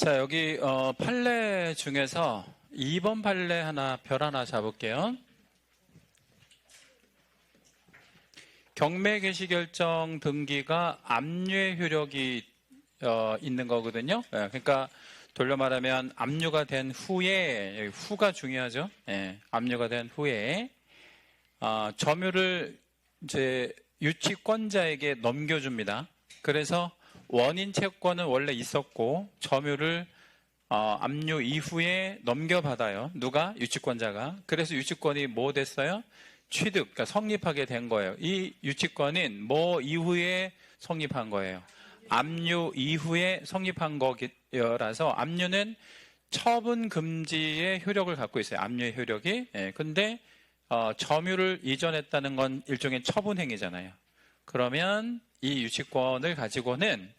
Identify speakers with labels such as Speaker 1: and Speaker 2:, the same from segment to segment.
Speaker 1: 자, 여기 판례 중에서 2번 판례 하나 별 하나 잡을게요. 경매 개시 결정 등기가 압류의 효력이 있는 거거든요. 그러니까 돌려 말하면 압류가 된 후에, 후가 중요하죠. 압류가 된 후에 점유를 이제 유치권자에게 넘겨줍니다. 그래서 원인 채권은 원래 있었고 점유를 압류 이후에 넘겨받아요. 누가? 유치권자가. 그래서 유치권이 뭐 됐어요? 취득, 그러니까 성립하게 된 거예요. 이 유치권은 뭐 이후에 성립한 거예요? 압류 이후에 성립한 거라서 압류는 처분 금지의 효력을 갖고 있어요. 압류의 효력이. 근데 점유를 이전했다는 건 일종의 처분 행위잖아요. 그러면 이 유치권을 가지고는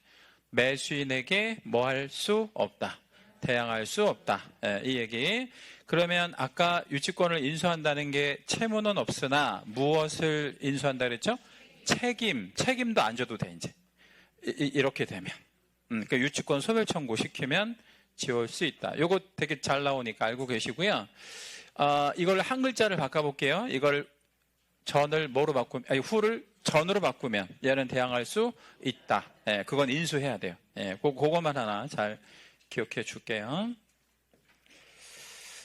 Speaker 1: 매수인에게 뭐 할 수 없다. 대항할 수 없다. 이 얘기. 그러면 아까 유치권을 인수한다는 게 채무는 없으나 무엇을 인수한다 그랬죠? 책임도 안 져도 돼, 이제. 이렇게 되면. 그러니까 유치권 소멸 청구 시키면 지울 수 있다. 요거 되게 잘 나오니까 알고 계시고요. 이걸 한 글자를 바꿔볼게요. 이걸 전을 뭐로 바꾸면, 후를 전으로 바꾸면 얘는 대항할 수 있다. 그건 인수해야 돼요. 그거만 하나 잘 기억해 줄게요.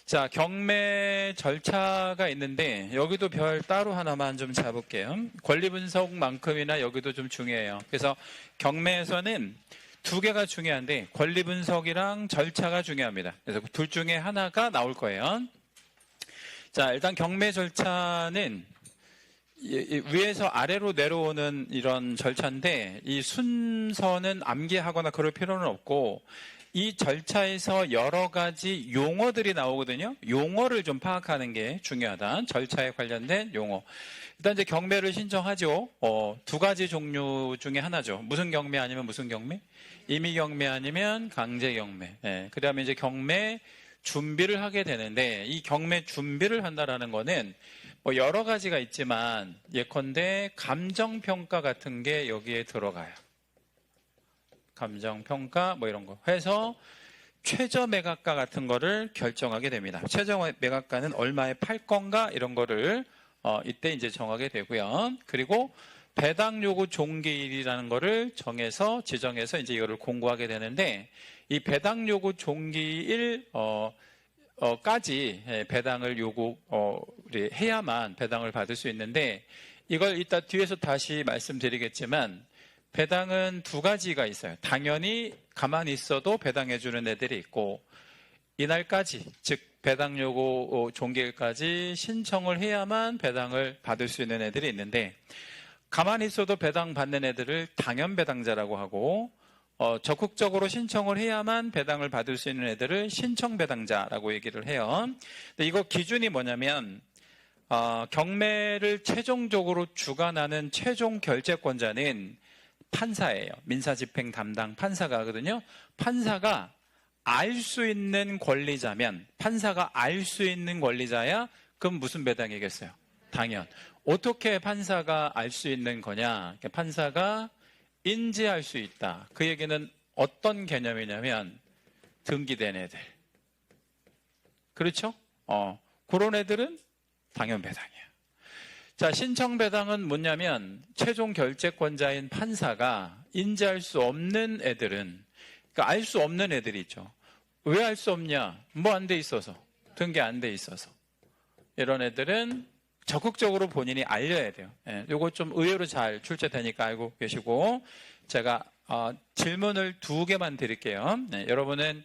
Speaker 1: 자, 경매 절차가 있는데 여기도 별 따로 하나만 좀 잡을게요. 권리 분석만큼이나 여기도 좀 중요해요. 그래서 경매에서는 두 개가 중요한데 권리 분석이랑 절차가 중요합니다. 그래서 둘 중에 하나가 나올 거예요. 자, 일단 경매 절차는 위에서 아래로 내려오는 이런 절차인데 이 순서는 암기하거나 그럴 필요는 없고 이 절차에서 여러 가지 용어들이 나오거든요. 용어를 좀 파악하는 게 중요하다. 절차에 관련된 용어. 일단 이제 경매를 신청하죠. 두 가지 종류 중에 하나죠. 무슨 경매 아니면 무슨 경매? 임의 경매 아니면 강제 경매. 그다음에 이제 경매 준비를 하게 되는데 이 경매 준비를 한다라는 거는 뭐 여러 가지가 있지만 예컨대 감정평가 같은 게 여기에 들어가요. 감정평가 뭐 이런 거 해서 최저 매각가 같은 거를 결정하게 됩니다. 최저 매각가는 얼마에 팔 건가 이런 거를 이때 이제 정하게 되고요. 그리고 배당 요구 종기일이라는 거를 지정해서 이제 이거를 공고하게 되는데 이 배당 요구 종기일 까지 배당을 해야만 배당을 받을 수 있는데 이걸 이따 뒤에서 다시 말씀드리겠지만 배당은 두 가지가 있어요. 당연히 가만히 있어도 배당해주는 애들이 있고 이날까지 즉 배당 요구 종기일까지 신청을 해야만 배당을 받을 수 있는 애들이 있는데 가만히 있어도 배당 받는 애들을 당연 배당자라고 하고 적극적으로 신청을 해야만 배당을 받을 수 있는 애들을 신청 배당자라고 얘기를 해요. 근데 이거 기준이 뭐냐면 경매를 최종적으로 주관하는 최종 결재권자는 판사예요. 민사집행 담당 판사가 하거든요. 판사가 알 수 있는 권리자면 판사가 알 수 있는 권리자야 그럼 무슨 배당이겠어요? 당연. 어떻게 판사가 알 수 있는 거냐? 판사가 인지할 수 있다. 그 얘기는 어떤 개념이냐면 등기된 애들. 그렇죠? 그런 애들은 당연 배당이에요. 자, 신청 배당은 뭐냐면 최종 결재권자인 판사가 인지할 수 없는 애들은 그러니까 알 수 없는 애들이 있죠. 왜 알 수 없냐? 뭐 안 돼 있어서. 등기 안 돼 있어서. 이런 애들은 적극적으로 본인이 알려야 돼요. 요거 좀 의외로 잘 출제되니까 알고 계시고 제가 질문을 두 개만 드릴게요. 여러분은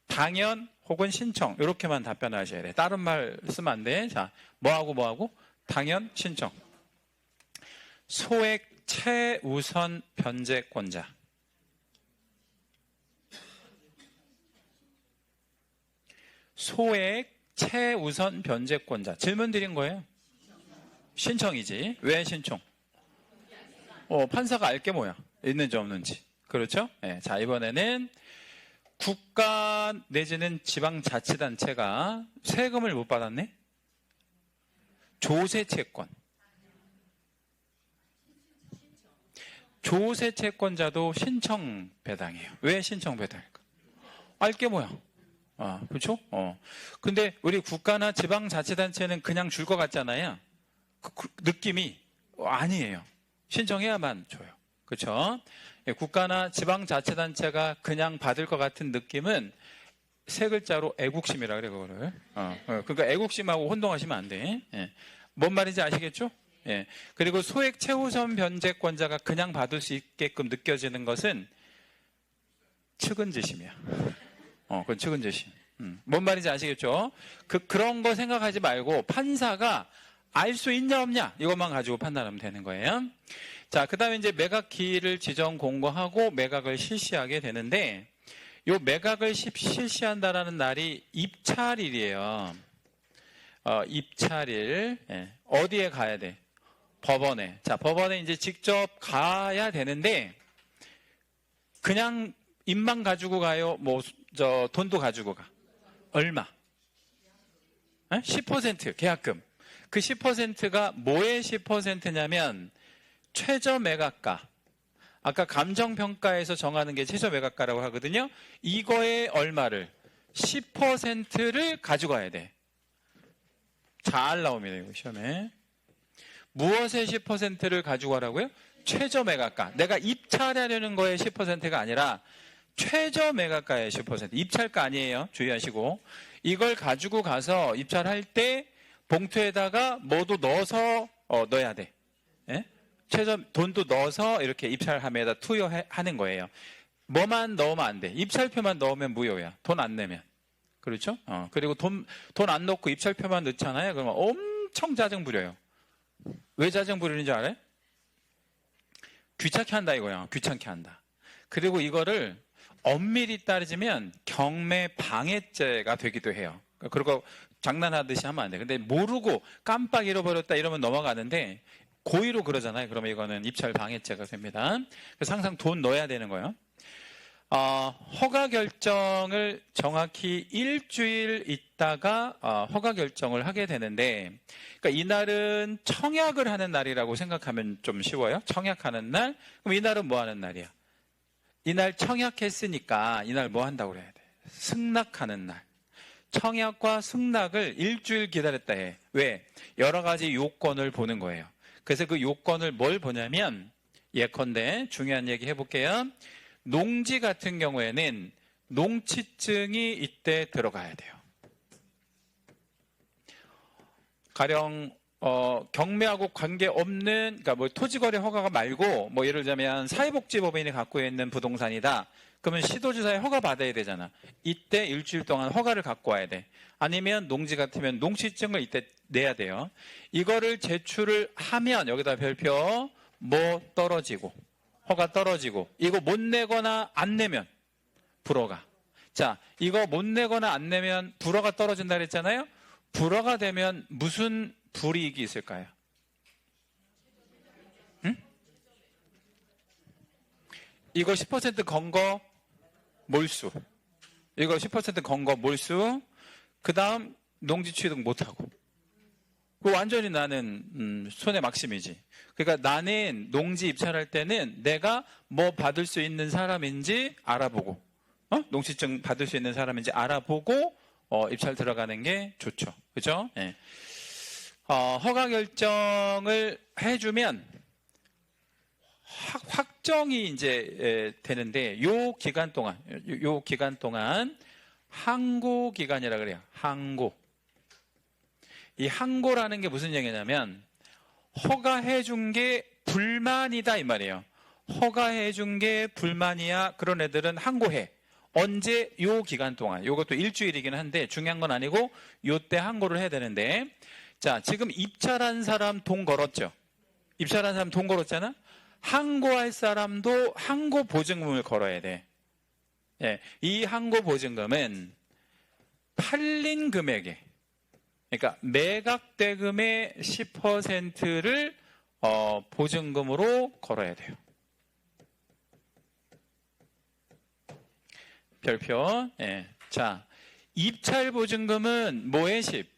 Speaker 1: 당연 혹은 신청 이렇게만 답변하셔야 돼요. 다른 말 쓰면 안 돼. 자, 뭐하고 당연 신청. 소액 최우선 변제권자. 소액 최우선 변제권자. 질문 드린 거예요. 신청이지. 왜 신청? 판사가 알 게 뭐야? 있는지 없는지. 그렇죠? 자, 이번에는 국가 내지는 지방자치단체가 세금을 못 받았네? 조세채권. 조세채권자도 신청 배당이에요. 왜 신청 배당일까? 알게 뭐야? 그렇죠? 근데 우리 국가나 지방자치단체는 그냥 줄 것 같잖아요. 그 느낌이 아니에요. 신청해야만 줘요. 그렇죠? 국가나 지방자치단체가 그냥 받을 것 같은 느낌은 세 글자로 애국심이라 그래, 그거를. 그러니까 애국심하고 혼동하시면 안 돼. 예. 뭔 말인지 아시겠죠? 예. 그리고 소액 최우선 변제권자가 그냥 받을 수 있게끔 느껴지는 것은 측은지심이야. 그건 측은지심. 뭔 말인지 아시겠죠? 그런 거 생각하지 말고 판사가 알 수 있냐 없냐 이것만 가지고 판단하면 되는 거예요. 자, 그 다음에 이제 매각기일을 지정 공고하고 매각을 실시하게 되는데 요 매각을 실시한다라는 날이 입찰일이에요. 입찰일. 예. 어디에 가야 돼? 법원에. 자, 법원에 이제 직접 가야 되는데 그냥 입만 가지고 가요? 돈도 가지고 가. 얼마? 10% 계약금. 그 10%가 뭐의 10%냐면 최저 매각가. 아까 감정평가에서 정하는 게 최저 매각가라고 하거든요. 이거의 얼마를? 10%를 가지고 가야 돼. 잘 나옵니다, 이거 시험에. 무엇의 10%를 가지고 가라고요? 최저 매각가. 내가 입찰하려는 거의 10%가 아니라 최저 매각가의 10%. 입찰가 아니에요. 주의하시고. 이걸 가지고 가서 입찰할 때 봉투에다가 뭐도 넣어서 넣어야 돼. 예? 최저 돈도 넣어서 이렇게 입찰함에다 투여하는 거예요. 뭐만 넣으면 안 돼. 입찰표만 넣으면 무효야. 돈 안 내면. 그렇죠? 그리고 돈 안 넣고 입찰표만 넣잖아요. 그러면 엄청 짜증 부려요. 왜 짜증 부리는지 알아요? 귀찮게 한다 이거야. 귀찮게 한다. 그리고 이거를 엄밀히 따지면 경매 방해죄가 되기도 해요. 그리고 장난하듯이 하면 안 돼. 근데 모르고 깜빡 잃어버렸다 이러면 넘어가는데 고의로 그러잖아요. 그러면 이거는 입찰 방해죄가 됩니다. 그래서 항상 돈 넣어야 되는 거예요. 허가 결정을 정확히 일주일 있다가 허가 결정을 하게 되는데, 그러니까 이날은 청약을 하는 날이라고 생각하면 좀 쉬워요. 청약하는 날. 그럼 이날은 뭐 하는 날이야? 이날 청약했으니까 이날 뭐 한다고 그래야 돼? 승낙하는 날. 청약과 승낙을 일주일 기다렸다 해. 왜? 여러 가지 요건을 보는 거예요. 그래서 그 요건을 뭘 보냐면 예컨대 중요한 얘기 해볼게요. 농지 같은 경우에는 농취증이 이때 들어가야 돼요. 가령 경매하고 관계없는, 그러니까 뭐 토지거래 허가가 말고 뭐 예를 들자면 사회복지법인이 갖고 있는 부동산이다. 그러면 시도지사에 허가 받아야 되잖아. 이때 일주일 동안 허가를 갖고 와야 돼. 아니면 농지 같으면 농취증을 이때 내야 돼요. 이거를 제출을 하면 여기다 별표 뭐 떨어지고 허가 떨어지고, 이거 못 내거나 안 내면 불허가. 자, 이거 못 내거나 안 내면 불허가 떨어진다 그랬잖아요. 불허가 되면 무슨 불이익이 있을까요? 응? 이거 10% 건거 몰수. 이거 10% 건거 몰수. 그 다음 농지 취득 못하고. 완전히 나는 손해 막심이지. 그러니까 나는 농지 입찰할 때는 내가 뭐 받을 수 있는 사람인지 알아보고, 농지증 받을 수 있는 사람인지 알아보고 입찰 들어가는 게 좋죠. 그죠? 예. 허가 결정을 해주면 확정이 이제 되는데 요 기간 동안 항고 기간이라 그래요. 항고. 이 항고라는 게 무슨 얘기냐면 허가해 준 게 불만이다 이 말이에요. 허가해 준 게 불만이야. 그런 애들은 항고해. 언제? 요 기간 동안. 요것도 일주일이긴 한데 중요한 건 아니고 요때 항고를 해야 되는데, 자, 지금 입찰한 사람 돈 걸었죠. 입찰한 사람 돈 걸었잖아. 항고할 사람도 항고 보증금을 걸어야 돼. 예, 이 항고 보증금은 팔린 금액에, 그러니까 매각 대금의 10%를 보증금으로 걸어야 돼요. 별표. 예. 자, 입찰 보증금은 뭐의 10?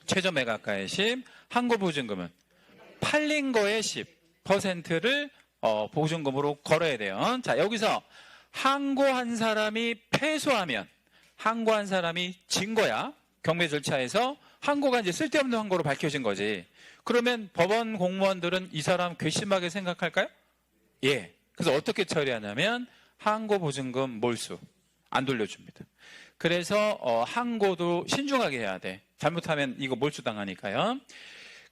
Speaker 1: 최저 매각가의 10. 항고 보증금은 팔린 거의 10%를 보증금으로 걸어야 돼요. 자, 여기서 항고한 사람이 패소하면 항고한 사람이 진 거야. 경매 절차에서 항고가 이제 쓸데없는 항고로 밝혀진 거지. 그러면 법원 공무원들은 이 사람 괘씸하게 생각할까요? 예. 그래서 어떻게 처리하냐면 항고 보증금 몰수 안 돌려줍니다. 그래서 항고도 신중하게 해야 돼. 잘못하면 이거 몰수당하니까요.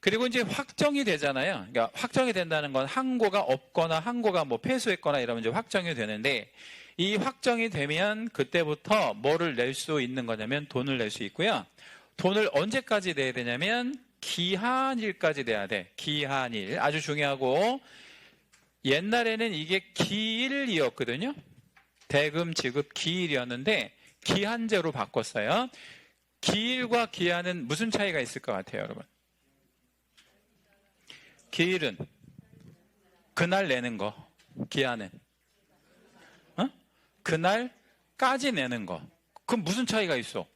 Speaker 1: 그리고 이제 확정이 되잖아요. 그러니까 확정이 된다는 건 항고가 없거나 항고가 뭐 패소했거나 이러면 이제 확정이 되는데, 이 확정이 되면 그때부터 뭐를 낼 수 있는 거냐면 돈을 낼 수 있고요. 돈을 언제까지 내야 되냐면 기한일까지 내야 돼. 기한일. 아주 중요하고, 옛날에는 이게 기일이었거든요. 대금 지급 기일이었는데 기한제로 바꿨어요. 기일과 기한은 무슨 차이가 있을 것 같아요, 여러분? 기일은 그날 내는 거, 기한은 그날까지 내는 거. 그럼 무슨 차이가 있어?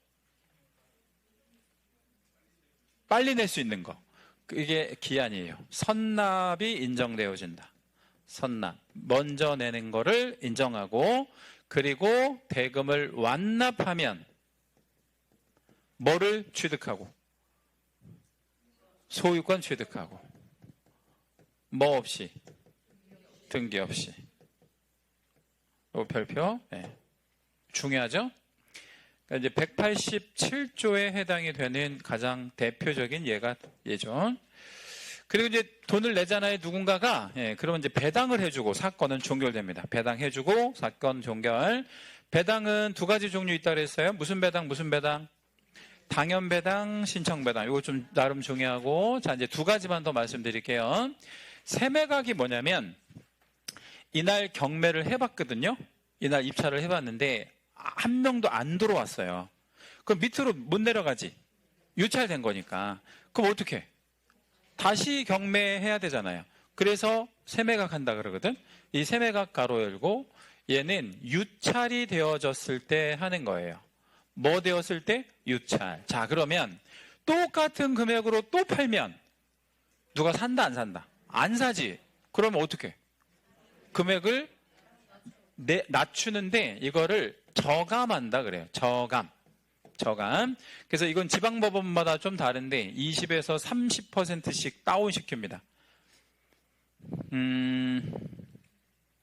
Speaker 1: 빨리 낼 수 있는 거. 이게 기한이에요. 선납이 인정되어진다. 선납. 먼저 내는 거를 인정하고, 그리고 대금을 완납하면 뭐를 취득하고? 소유권 취득하고. 뭐 없이? 등기 없이. 요 별표. 네. 중요하죠? 그러니까 이제 187조에 해당이 되는 가장 대표적인 예죠. 그리고 이제 돈을 내잖아요, 누군가가. 예, 그러면 이제 배당을 해주고 사건은 종결됩니다. 배당해주고 사건 종결. 배당은 두 가지 종류 있다고 그랬어요. 무슨 배당, 무슨 배당? 당연 배당, 신청 배당. 이거 좀 나름 중요하고. 자, 이제 두 가지만 더 말씀드릴게요. 세매각이 뭐냐면, 이날 경매를 해봤거든요. 이날 입찰을 해봤는데 한 명도 안 들어왔어요. 그럼 밑으로 못 내려가지. 유찰된 거니까. 그럼 어떻게? 다시 경매해야 되잖아요. 그래서 세매각 한다 그러거든. 이 세매각 가로 열고, 얘는 유찰이 되어졌을 때 하는 거예요. 뭐 되었을 때? 유찰. 자, 그러면 똑같은 금액으로 또 팔면 누가 산다, 안 산다? 안 사지. 그러면 어떻게? 금액을 낮추는데 이거를 저감한다 그래요. 저감. 그래서 이건 지방법원마다 좀 다른데 20에서 30%씩 다운시킵니다.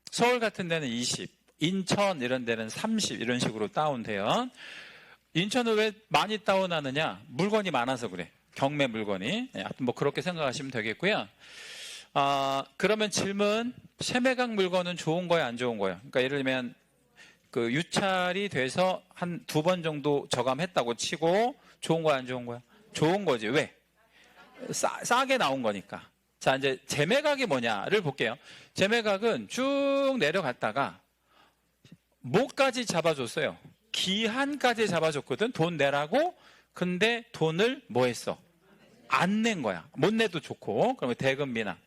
Speaker 1: 서울 같은 데는 20, 인천 이런 데는 30 이런 식으로 다운돼요. 인천은 왜 많이 다운하느냐? 물건이 많아서 그래. 경매 물건이. 뭐 그렇게 생각하시면 되겠고요. 그러면 질문, 세매각 물건은 좋은 거야, 안 좋은 거야? 그러니까 예를 들면 그 유찰이 돼서 한 2번 정도 저감했다고 치고 좋은 거야, 안 좋은 거야? 좋은 거지. 왜? 싸게 나온 거니까. 자, 이제 재매각이 뭐냐를 볼게요. 재매각은 쭉 내려갔다가 뭐까지 잡아줬어요? 기한까지 잡아줬거든. 돈 내라고. 근데 돈을 뭐 했어? 안 낸 거야. 못 내도 좋고. 그러면 대금 미납.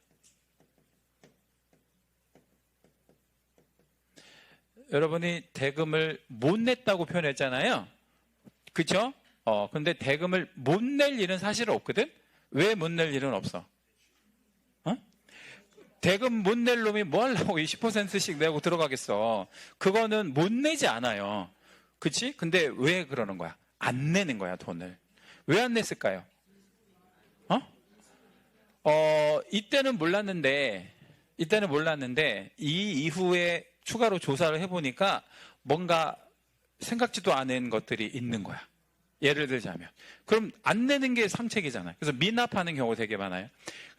Speaker 1: 여러분이 대금을 못 냈다고 표현했잖아요. 그쵸? 근데 대금을 못 낼 일은 사실 없거든? 왜 못 낼 일은 없어? 대금 못 낼 놈이 뭐 하려고 20%씩 내고 들어가겠어. 그거는 못 내지 않아요. 그치? 근데 왜 그러는 거야? 안 내는 거야, 돈을. 왜 안 냈을까요? 이때는 몰랐는데, 이 이후에 추가로 조사를 해보니까 뭔가 생각지도 않은 것들이 있는 거야. 예를 들자면. 그럼 안 내는 게 상책이잖아요. 그래서 미납하는 경우 되게 많아요.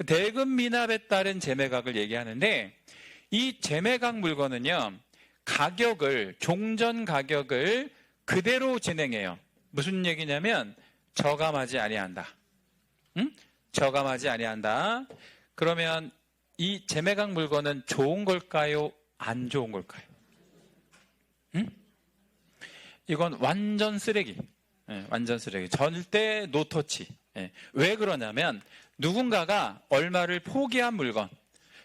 Speaker 1: 대금 미납에 따른 재매각을 얘기하는데, 이 재매각 물건은요, 종전 가격을 그대로 진행해요. 무슨 얘기냐면, 저감하지 아니한다. 저감하지 아니한다. 그러면 이 재매각 물건은 좋은 걸까요? 안 좋은 걸까요? 이건 완전 쓰레기. 완전 쓰레기. 절대 노터치. 왜 그러냐면 누군가가 얼마를 포기한 물건,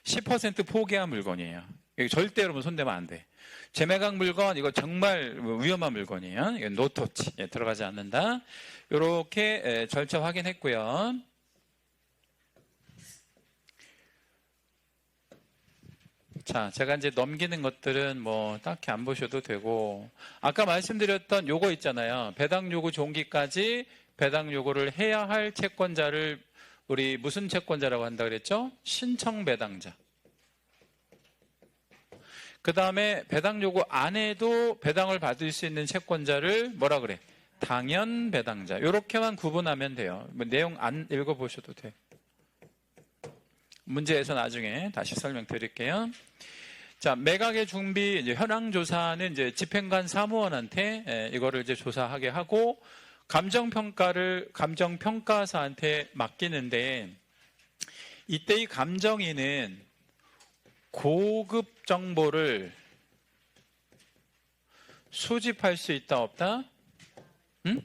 Speaker 1: 10% 포기한 물건이에요. 절대 여러분 손대면 안 돼. 재매각 물건 이거 정말 위험한 물건이에요. 이건 노터치. 들어가지 않는다. 이렇게 절차 확인했고요. 자, 제가 이제 넘기는 것들은 뭐 딱히 안 보셔도 되고, 아까 말씀드렸던 요거 있잖아요. 배당 요구 종기까지 배당 요구를 해야 할 채권자를 우리 무슨 채권자라고 한다 그랬죠? 신청 배당자. 그 다음에 배당 요구 안 해도 배당을 받을 수 있는 채권자를 뭐라 그래? 당연 배당자. 이렇게만 구분하면 돼요. 뭐 내용 안 읽어보셔도 돼. 문제에서 나중에 다시 설명드릴게요. 자, 매각의 준비, 이제 현황 조사는 이제 집행관 사무원한테 이거를 이제 조사하게 하고 감정평가를 감정평가사한테 맡기는데 이때 이 감정인은 고급 정보를 수집할 수 있다 없다? 응?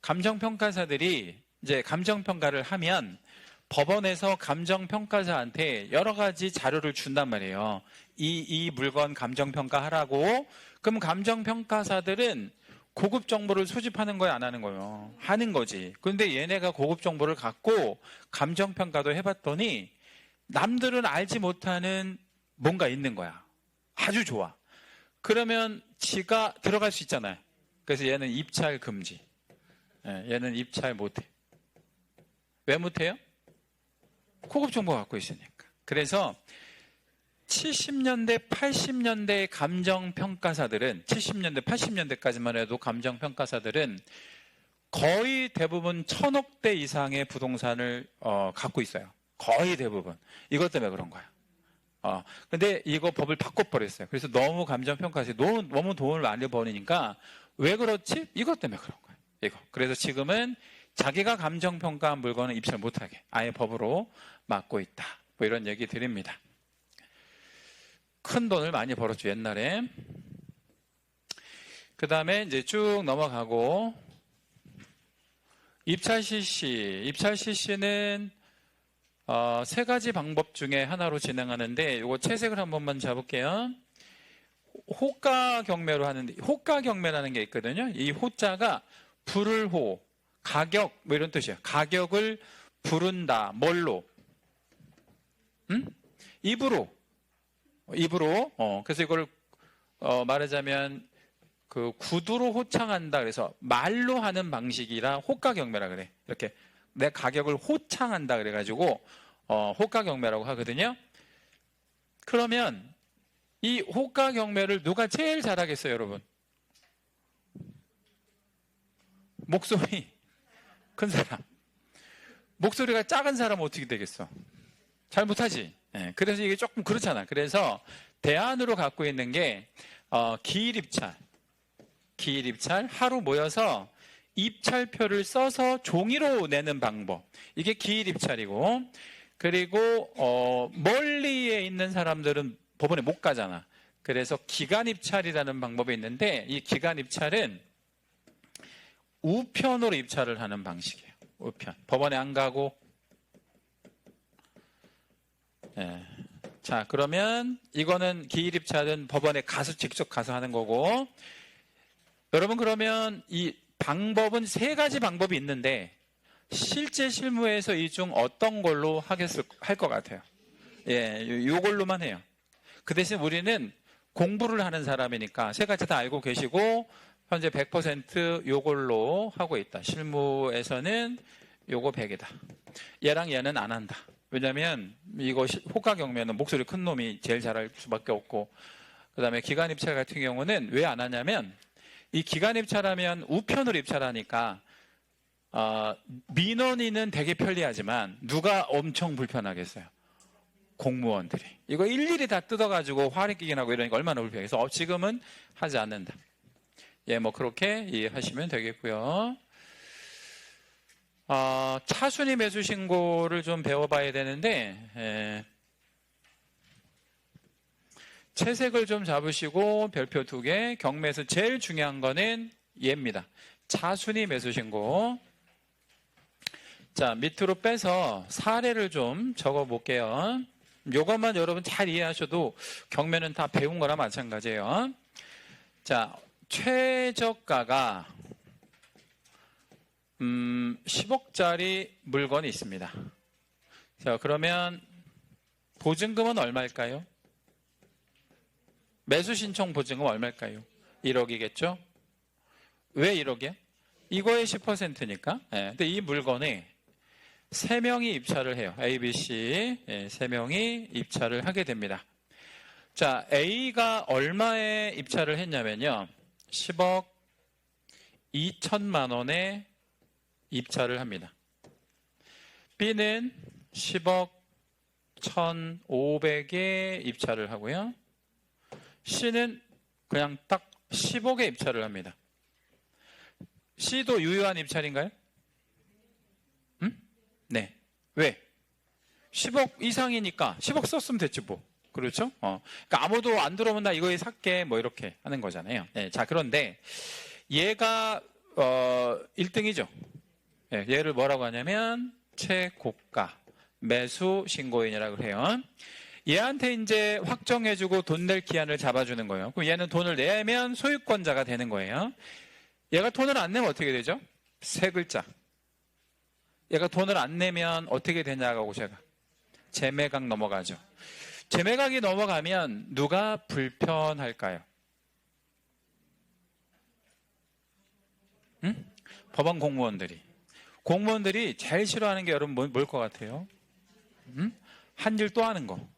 Speaker 1: 감정평가사들이 이제 감정평가를 하면 법원에서 감정평가사한테 여러 가지 자료를 준단 말이에요. 이 물건 감정평가하라고. 그럼 감정평가사들은 고급 정보를 수집하는 거야, 안 하는 거예요? 하는 거지. 그런데 얘네가 고급 정보를 갖고 감정평가도 해봤더니 남들은 알지 못하는 뭔가 있는 거야. 아주 좋아. 그러면 지가 들어갈 수 있잖아요. 그래서 얘는 입찰 금지. 얘는 입찰 못해. 왜 못해요? 고급 정보 갖고 있으니까. 그래서 70년대, 80년대 감정평가사들은 70년대, 80년대까지만 해도 감정평가사들은 거의 대부분 1000억대 이상의 부동산을 갖고 있어요. 거의 대부분. 이것 때문에 그런 거야. 근데 이거 법을 바꿔버렸어요. 그래서 너무 감정평가사들이 너무 돈을 많이 버니까 왜 그렇지? 이것 때문에 그런 거야. 이거. 그래서 지금은 자기가 감정평가한 물건은 입찰 못하게 아예 법으로 막고 있다. 뭐 이런 얘기 드립니다. 큰 돈을 많이 벌었죠, 옛날에. 그 다음에 이제 쭉 넘어가고, 입찰 실시. 입찰 실시는, 세 가지 방법 중에 하나로 진행하는데, 이거 채색을 한 번만 잡을게요. 호가 경매로 하는데, 호가 경매라는 게 있거든요. 이 호자가 부를 호, 가격, 뭐 이런 뜻이에요. 가격을 부른다. 뭘로? 입으로. 그래서 이걸 말하자면 그 구두로 호창한다. 그래서 말로 하는 방식이라 호가 경매라 그래. 이렇게 내 가격을 호창한다 그래가지고 호가 경매라고 하거든요. 그러면 이 호가 경매를 누가 제일 잘하겠어요, 여러분? 목소리 큰 사람. 목소리가 작은 사람은 어떻게 되겠어? 잘 못하지. 그래서 이게 조금 그렇잖아. 그래서 대안으로 갖고 있는 게 기일입찰. 기일입찰. 하루 모여서 입찰표를 써서 종이로 내는 방법. 이게 기일입찰이고, 그리고 멀리에 있는 사람들은 법원에 못 가잖아. 그래서 기간입찰이라는 방법이 있는데 이 기간입찰은 우편으로 입찰을 하는 방식이에요. 우편. 법원에 안 가고. 자, 그러면 이거는 기일입찰은 법원에 가서 직접 가서 하는 거고, 여러분 그러면 이 방법은 세 가지 방법이 있는데 실제 실무에서 이 중 어떤 걸로 할 것 같아요? 요걸로만 해요. 그 대신 우리는 공부를 하는 사람이니까 세 가지 다 알고 계시고 현재 100% 요걸로 하고 있다. 실무에서는 요거 100이다. 얘랑 얘는 안 한다. 왜냐면 이거 호가 경매는 목소리 큰 놈이 제일 잘할 수밖에 없고, 그 다음에 기간 입찰 같은 경우는 왜 안 하냐면 이 기간 입찰하면 우편으로 입찰하니까 민원인은 되게 편리하지만 누가 엄청 불편하겠어요? 공무원들이. 이거 일일이 다 뜯어가지고 화력기긴하고 이러니까 얼마나 불편해서 지금은 하지 않는다. 뭐 그렇게 이해하시면 되겠고요. 차순위 매수 신고를 좀 배워봐야 되는데, 채색을 좀 잡으시고 별표 2개. 경매에서 제일 중요한 거는 얘입니다. 차순위 매수 신고. 자, 밑으로 빼서 사례를 좀 적어 볼게요. 요것만 여러분 잘 이해하셔도 경매는 다 배운 거나 마찬가지예요. 자, 최저가가 10억짜리 물건이 있습니다. 자, 그러면 보증금은 얼마일까요? 매수 신청 보증금 얼마일까요? 1억이겠죠? 왜 1억이야? 이거의 10%니까. 근데 이 물건에 3명이 입찰을 해요. A, B, C 3명이 입찰을 하게 됩니다. 자, A가 얼마에 입찰을 했냐면요. 10억 2천만 원에 입찰을 합니다. B는 10억 1,500에 입찰을 하고요. C는 그냥 딱 10억에 입찰을 합니다. C도 유효한 입찰인가요? 네. 왜? 10억 이상이니까 10억 썼으면 됐지 뭐. 그렇죠? 그러니까 아무도 안 들어오면 나 이거에 살게 뭐 이렇게 하는 거잖아요. 네, 자, 그런데 얘가 1등이죠. 네, 얘를 뭐라고 하냐면 최고가 매수 신고인이라고 해요. 얘한테 이제 확정해주고 돈 낼 기한을 잡아주는 거예요. 그럼 얘는 돈을 내면 소유권자가 되는 거예요. 얘가 돈을 안 내면 어떻게 되죠? 세 글자. 얘가 돈을 안 내면 어떻게 되냐고 제가 재매각 넘어가죠. 재매각이 넘어가면 누가 불편할까요? 응? 법원 공무원들이. 공무원들이 제일 싫어하는 게 여러분 뭘 것 같아요? 응? 한 일 또 하는 거.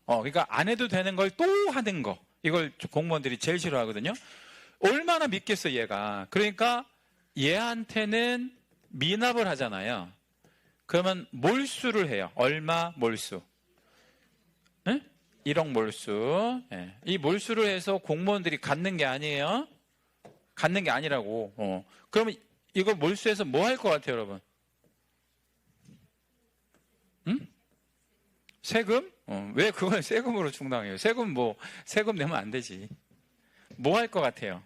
Speaker 1: 그러니까 안 해도 되는 걸 또 하는 거. 이걸 공무원들이 제일 싫어하거든요. 얼마나 믿겠어 얘가. 그러니까 얘한테는 미납을 하잖아요. 그러면 몰수를 해요. 얼마 몰수? 응? 1억 몰수. 이 몰수를 해서 공무원들이 갖는 게 아니에요. 갖는 게 아니라고. 그러면 이거 몰수해서 뭐 할 것 같아요, 여러분? 응? 세금? 왜 그걸 세금으로 충당해요? 세금 내면 안 되지. 뭐 할 것 같아요?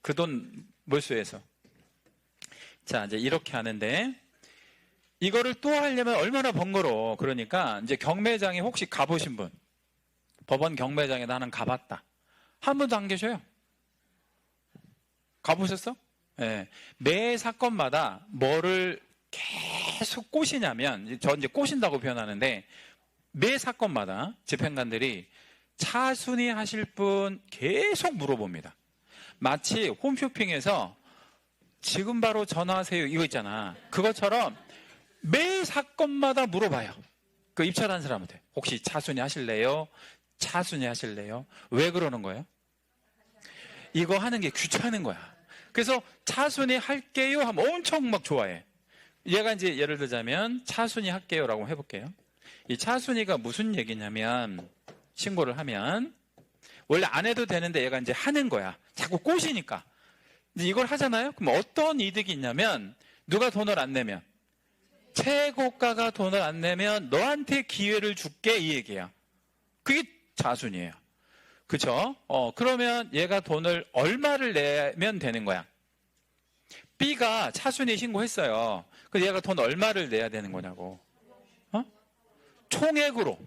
Speaker 1: 그 돈 몰수해서. 자, 이제 이렇게 하는데, 이거를 또 하려면 얼마나 번거로워. 그러니까, 이제 경매장에 혹시 가보신 분, 법원 경매장에 나는 가봤다. 한 분도 안 계셔요. 가보셨어? 네. 매 사건마다 뭐를 계속 꼬시냐면, 저 이제 꼬신다고 표현하는데, 매 사건마다 집행관들이 차순위 하실 분 계속 물어봅니다. 마치 홈쇼핑에서 지금 바로 전화하세요 이거 있잖아. 그것처럼 매 사건마다 물어봐요. 그 입찰한 사람한테 혹시 차순위 하실래요? 차순위 하실래요? 왜 그러는 거예요? 이거 하는 게 귀찮은 거야. 그래서 차순위 할게요 하면 엄청 막 좋아해. 얘가 이제 예를 들자면 차순위 할게요라고 해볼게요. 이 차순위가 무슨 얘기냐면 신고를 하면 원래 안 해도 되는데 얘가 이제 하는 거야. 자꾸 꼬시니까. 이제 이걸 하잖아요? 그럼 어떤 이득이 있냐면 누가 돈을 안 내면 최고가가 돈을 안 내면 너한테 기회를 줄게 이 얘기야. 그게 차순위예요. 그쵸? 그러면 얘가 돈을 얼마를 내면 되는 거야? B가 차순위 신고했어요. 그래서 얘가 돈 얼마를 내야 되는 거냐고. 총액으로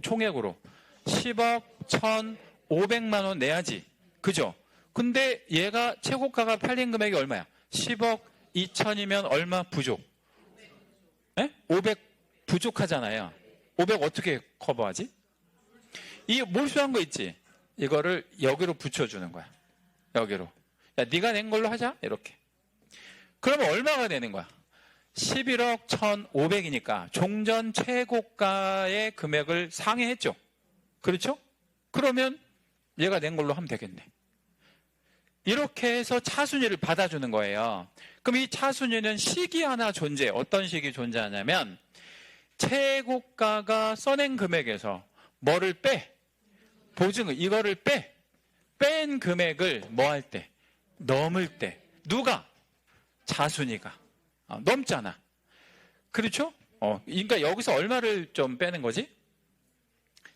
Speaker 1: 10억 1,500만 원 내야지. 그죠? 근데 얘가 최고가가 팔린 금액이 얼마야? 10억 2천이면 얼마 부족? 500 부족하잖아요. 500 어떻게 커버하지? 이 몰수한 거 있지? 이거를 여기로 붙여주는 거야. 여기로. 야, 네가 낸 걸로 하자. 이렇게. 그러면 얼마가 되는 거야? 11억 1,500이니까 종전 최고가의 금액을 상회했죠. 그렇죠? 그러면 얘가 낸 걸로 하면 되겠네. 이렇게 해서 차순위를 받아주는 거예요. 그럼 이 차순위는 식이 하나 존재해. 어떤 식이 존재하냐면 최고가가 써낸 금액에서 뭐를 빼? 보증금 이거를 뺀 금액을 뭐 할 때? 넘을 때. 누가? 차순위가. 넘잖아. 그렇죠? 그러니까 여기서 얼마를 좀 빼는 거지?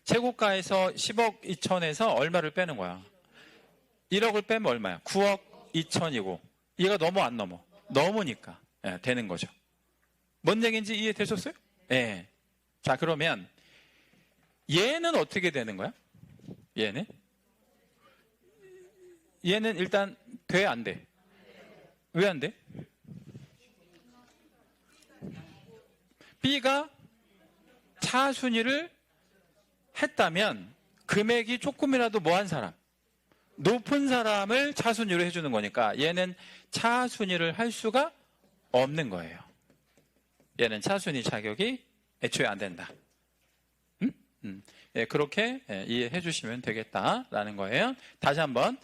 Speaker 1: 최고가에서 10억 2천에서 얼마를 빼는 거야? 1억을 빼면 얼마야? 9억 2천이고 얘가 넘어 안 넘어? 넘으니까 되는 거죠. 뭔 얘기인지 이해되셨어요? 네. 자, 그러면 얘는 어떻게 되는 거야? 얘는 일단 돼? 안 돼? 왜 안 돼? B가 차순위를 했다면 금액이 조금이라도 뭐한 사람? 높은 사람을 차순위로 해주는 거니까 얘는 차순위를 할 수가 없는 거예요. 얘는 차순위 자격이 애초에 안 된다. 예, 그렇게 이해해 주시면 되겠다라는 거예요. 다시 한번.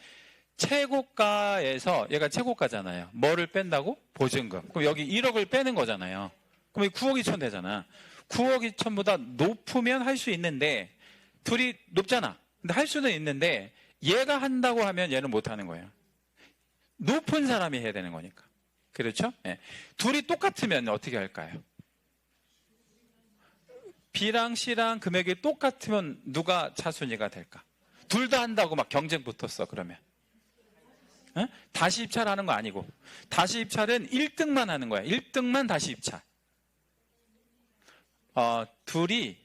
Speaker 1: 최고가에서 얘가 최고가잖아요. 뭐를 뺀다고? 보증금. 그럼 여기 1억을 빼는 거잖아요. 그럼 9억 2천 되잖아. 9억 2천보다 높으면 할 수 있는데 둘이 높잖아. 근데 할 수는 있는데 얘가 한다고 하면 얘는 못 하는 거예요. 높은 사람이 해야 되는 거니까. 그렇죠? 예. 둘이 똑같으면 어떻게 할까요? B랑 C랑 금액이 똑같으면 누가 차순위가 될까? 둘 다 한다고 막 경쟁 붙었어 그러면. 어? 다시 입찰하는 거 아니고 다시 입찰은 1등만 하는 거야. 1등만 다시 입찰. 둘이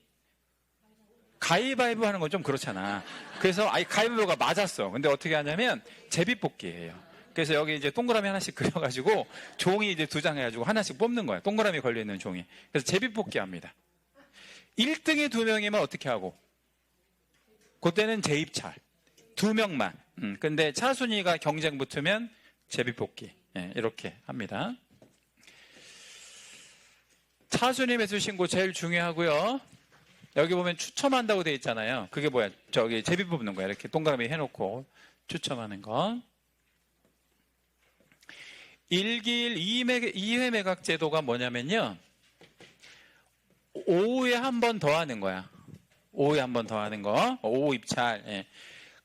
Speaker 1: 가위바위보 하는 건 좀 그렇잖아. 그래서 가위바위보가 맞았어. 근데 어떻게 하냐면 제비뽑기예요. 그래서 여기 이제 동그라미 하나씩 그려가지고 종이 이제 2장 해가지고 하나씩 뽑는 거야. 동그라미 걸려있는 종이. 그래서 제비뽑기 합니다. 1등이 2명이면 어떻게 하고? 그때는 재입찰. 2명만. 근데 차순위가 경쟁 붙으면 제비뽑기. 예, 이렇게 합니다. 차순위 매수 신고 제일 중요하고요. 여기 보면 추첨한다고 돼 있잖아요. 그게 뭐야? 저기 제비 뽑는 거야. 이렇게 동그라미 해놓고 추첨하는 거. 1기일 2회 매각 제도가 뭐냐면요. 5후에 한 번 더 하는 거야. 5후에 한 번 더 하는 거. 5후 입찰. 예.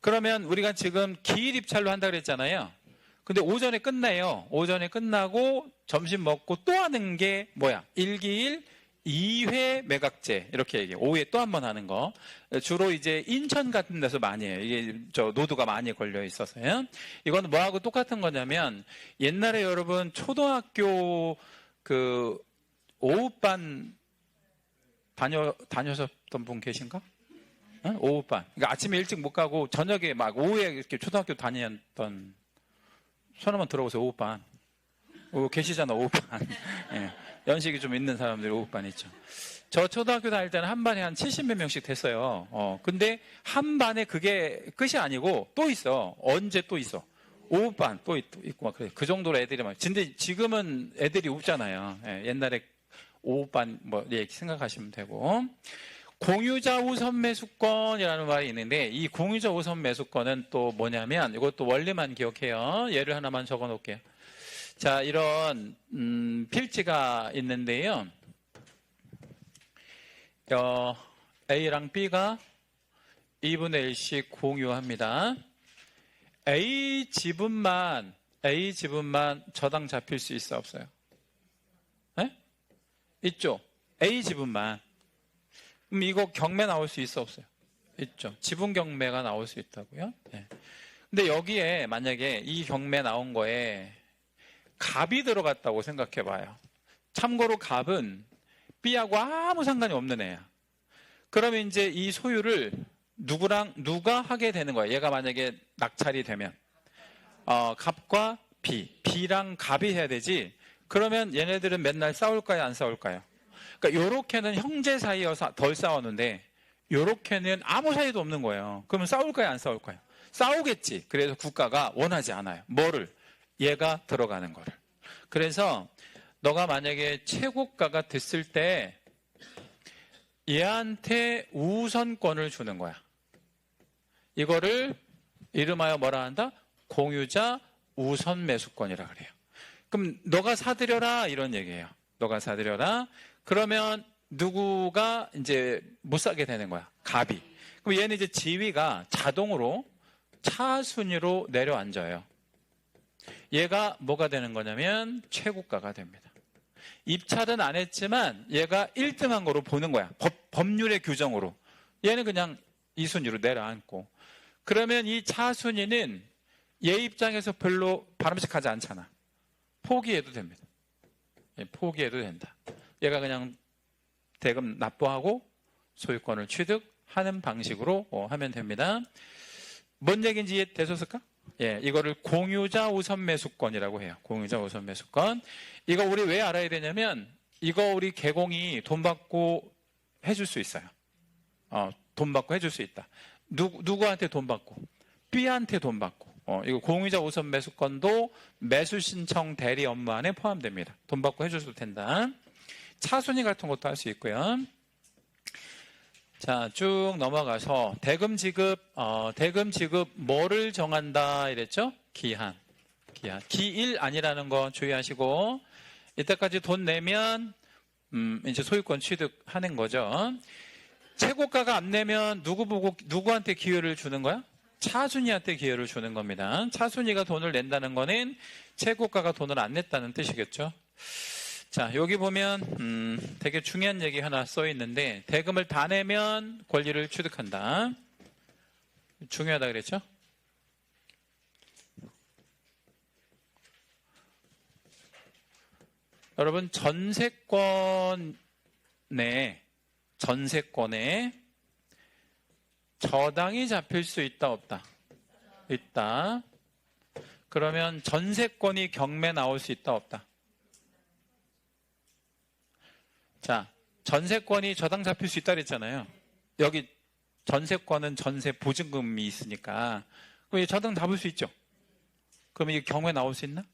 Speaker 1: 그러면 우리가 지금 기일 입찰로 한다 그랬잖아요. 근데 오전에 끝내요. 오전에 끝나고 점심 먹고 또 하는 게 뭐야? 1기일 2회 매각제 이렇게 얘기해요. 5회 또 한 번 하는 거. 주로 이제 인천 같은 데서 많이 해요. 이게 저 노두가 많이 걸려 있어서요. 이건 뭐하고 똑같은 거냐면 옛날에 여러분 초등학교 그 오후반 다녀셨던 분 계신가? 응? 오후반. 그러니까 아침에 일찍 못 가고 저녁에 막 오후에 이렇게 초등학교 다녔던 손 한번 들어보세요. 오후반. 계시잖아, 오후반. 예. 연식이 좀 있는 사람들이 오후반 있죠. 저 초등학교 다닐 때는 한 반에 한 70몇 명씩 됐어요. 근데 한 반에 그게 끝이 아니고 또 있어. 언제 또 있어. 오후반 또 있고 막 그래. 그 정도로 애들이 막. 근데 지금은 애들이 없잖아요. 예. 옛날에 오후반 뭐 얘기 생각하시면 되고. 공유자 우선 매수권이라는 말이 있는데 이 공유자 우선 매수권은 또 뭐냐면 이것도 원리만 기억해요. 예를 하나만 적어 놓을게요. 자, 이런 필지가 있는데요. A랑 B가 2분의 1씩 공유합니다. A 지분만 저당 잡힐 수 있어 없어요? 네? 있죠. A 지분만. 그럼 이거 경매 나올 수 있어 없어요? 있죠. 지분 경매가 나올 수 있다고요? 네. 근데 여기에 만약에 이 경매 나온 거에 갑이 들어갔다고 생각해 봐요. 참고로 갑은 B하고 아무 상관이 없는 애야. 그러면 이제 이 소유를 누가 하게 되는 거야. 얘가 만약에 낙찰이 되면 갑과 B랑 갑이 해야 되지. 그러면 얘네들은 맨날 싸울까요? 안 싸울까요? 그러니까 요렇게는 형제 사이여서 덜 싸우는데 요렇게는 아무 사이도 없는 거예요. 그러면 싸울까요? 안 싸울까요? 싸우겠지. 그래서 국가가 원하지 않아요. 뭐를? 얘가 들어가는 거를. 그래서 너가 만약에 최고가가 됐을 때 얘한테 우선권을 주는 거야. 이거를 이름하여 뭐라 한다? 공유자 우선 매수권이라 그래요. 그럼 너가 사들여라 이런 얘기예요. 너가 사들여라. 그러면 누구가 이제 못 사게 되는 거야. 갑이. 그럼 얘는 이제 지위가 자동으로 차순위로 내려앉아요. 얘가 뭐가 되는 거냐면 최고가가 됩니다. 입찰은 안 했지만 얘가 1등한 거로 보는 거야. 법률의 규정으로. 얘는 그냥 2순위로 내려앉고. 그러면 이 차순위는 얘 입장에서 별로 바람직하지 않잖아. 포기해도 됩니다. 포기해도 된다. 얘가 그냥 대금 납부하고 소유권을 취득하는 방식으로 하면 됩니다. 뭔 얘기인지 이해되셨을까? 예, 이거를 공유자 우선 매수권이라고 해요. 공유자 우선 매수권. 이거 우리 왜 알아야 되냐면 이거 우리 개공이 돈 받고 해줄 수 있어요. 돈 받고 해줄 수 있다. 누구한테 돈 받고? B한테 돈 받고, 이거 공유자 우선 매수권도 매수 신청 대리 업무 안에 포함됩니다. 돈 받고 해줘도 된다. 차순위 같은 것도 할 수 있고요. 자, 쭉 넘어가서 대금 지급 뭐를 정한다 이랬죠? 기한. 기일 아니라는 거 주의하시고, 이때까지 돈 내면 이제 소유권 취득하는 거죠. 최고가가 안 내면 누구한테 기회를 주는 거야? 차순위한테 기회를 주는 겁니다. 차순위가 돈을 낸다는 거는 최고가가 돈을 안 냈다는 뜻이겠죠. 자, 여기 보면 되게 중요한 얘기 하나 써 있는데, 대금을 다 내면 권리를 취득한다. 중요하다 그랬죠? 여러분, 전세권에 저당이 잡힐 수 있다 없다? 있다. 그러면 전세권이 경매 나올 수 있다 없다? 자, 전세권이 저당 잡힐 수 있다 그랬잖아요. 여기 전세권은 전세 보증금이 있으니까 그럼 저당 잡을 수 있죠. 그러면 이게 경매 나올 수 있나?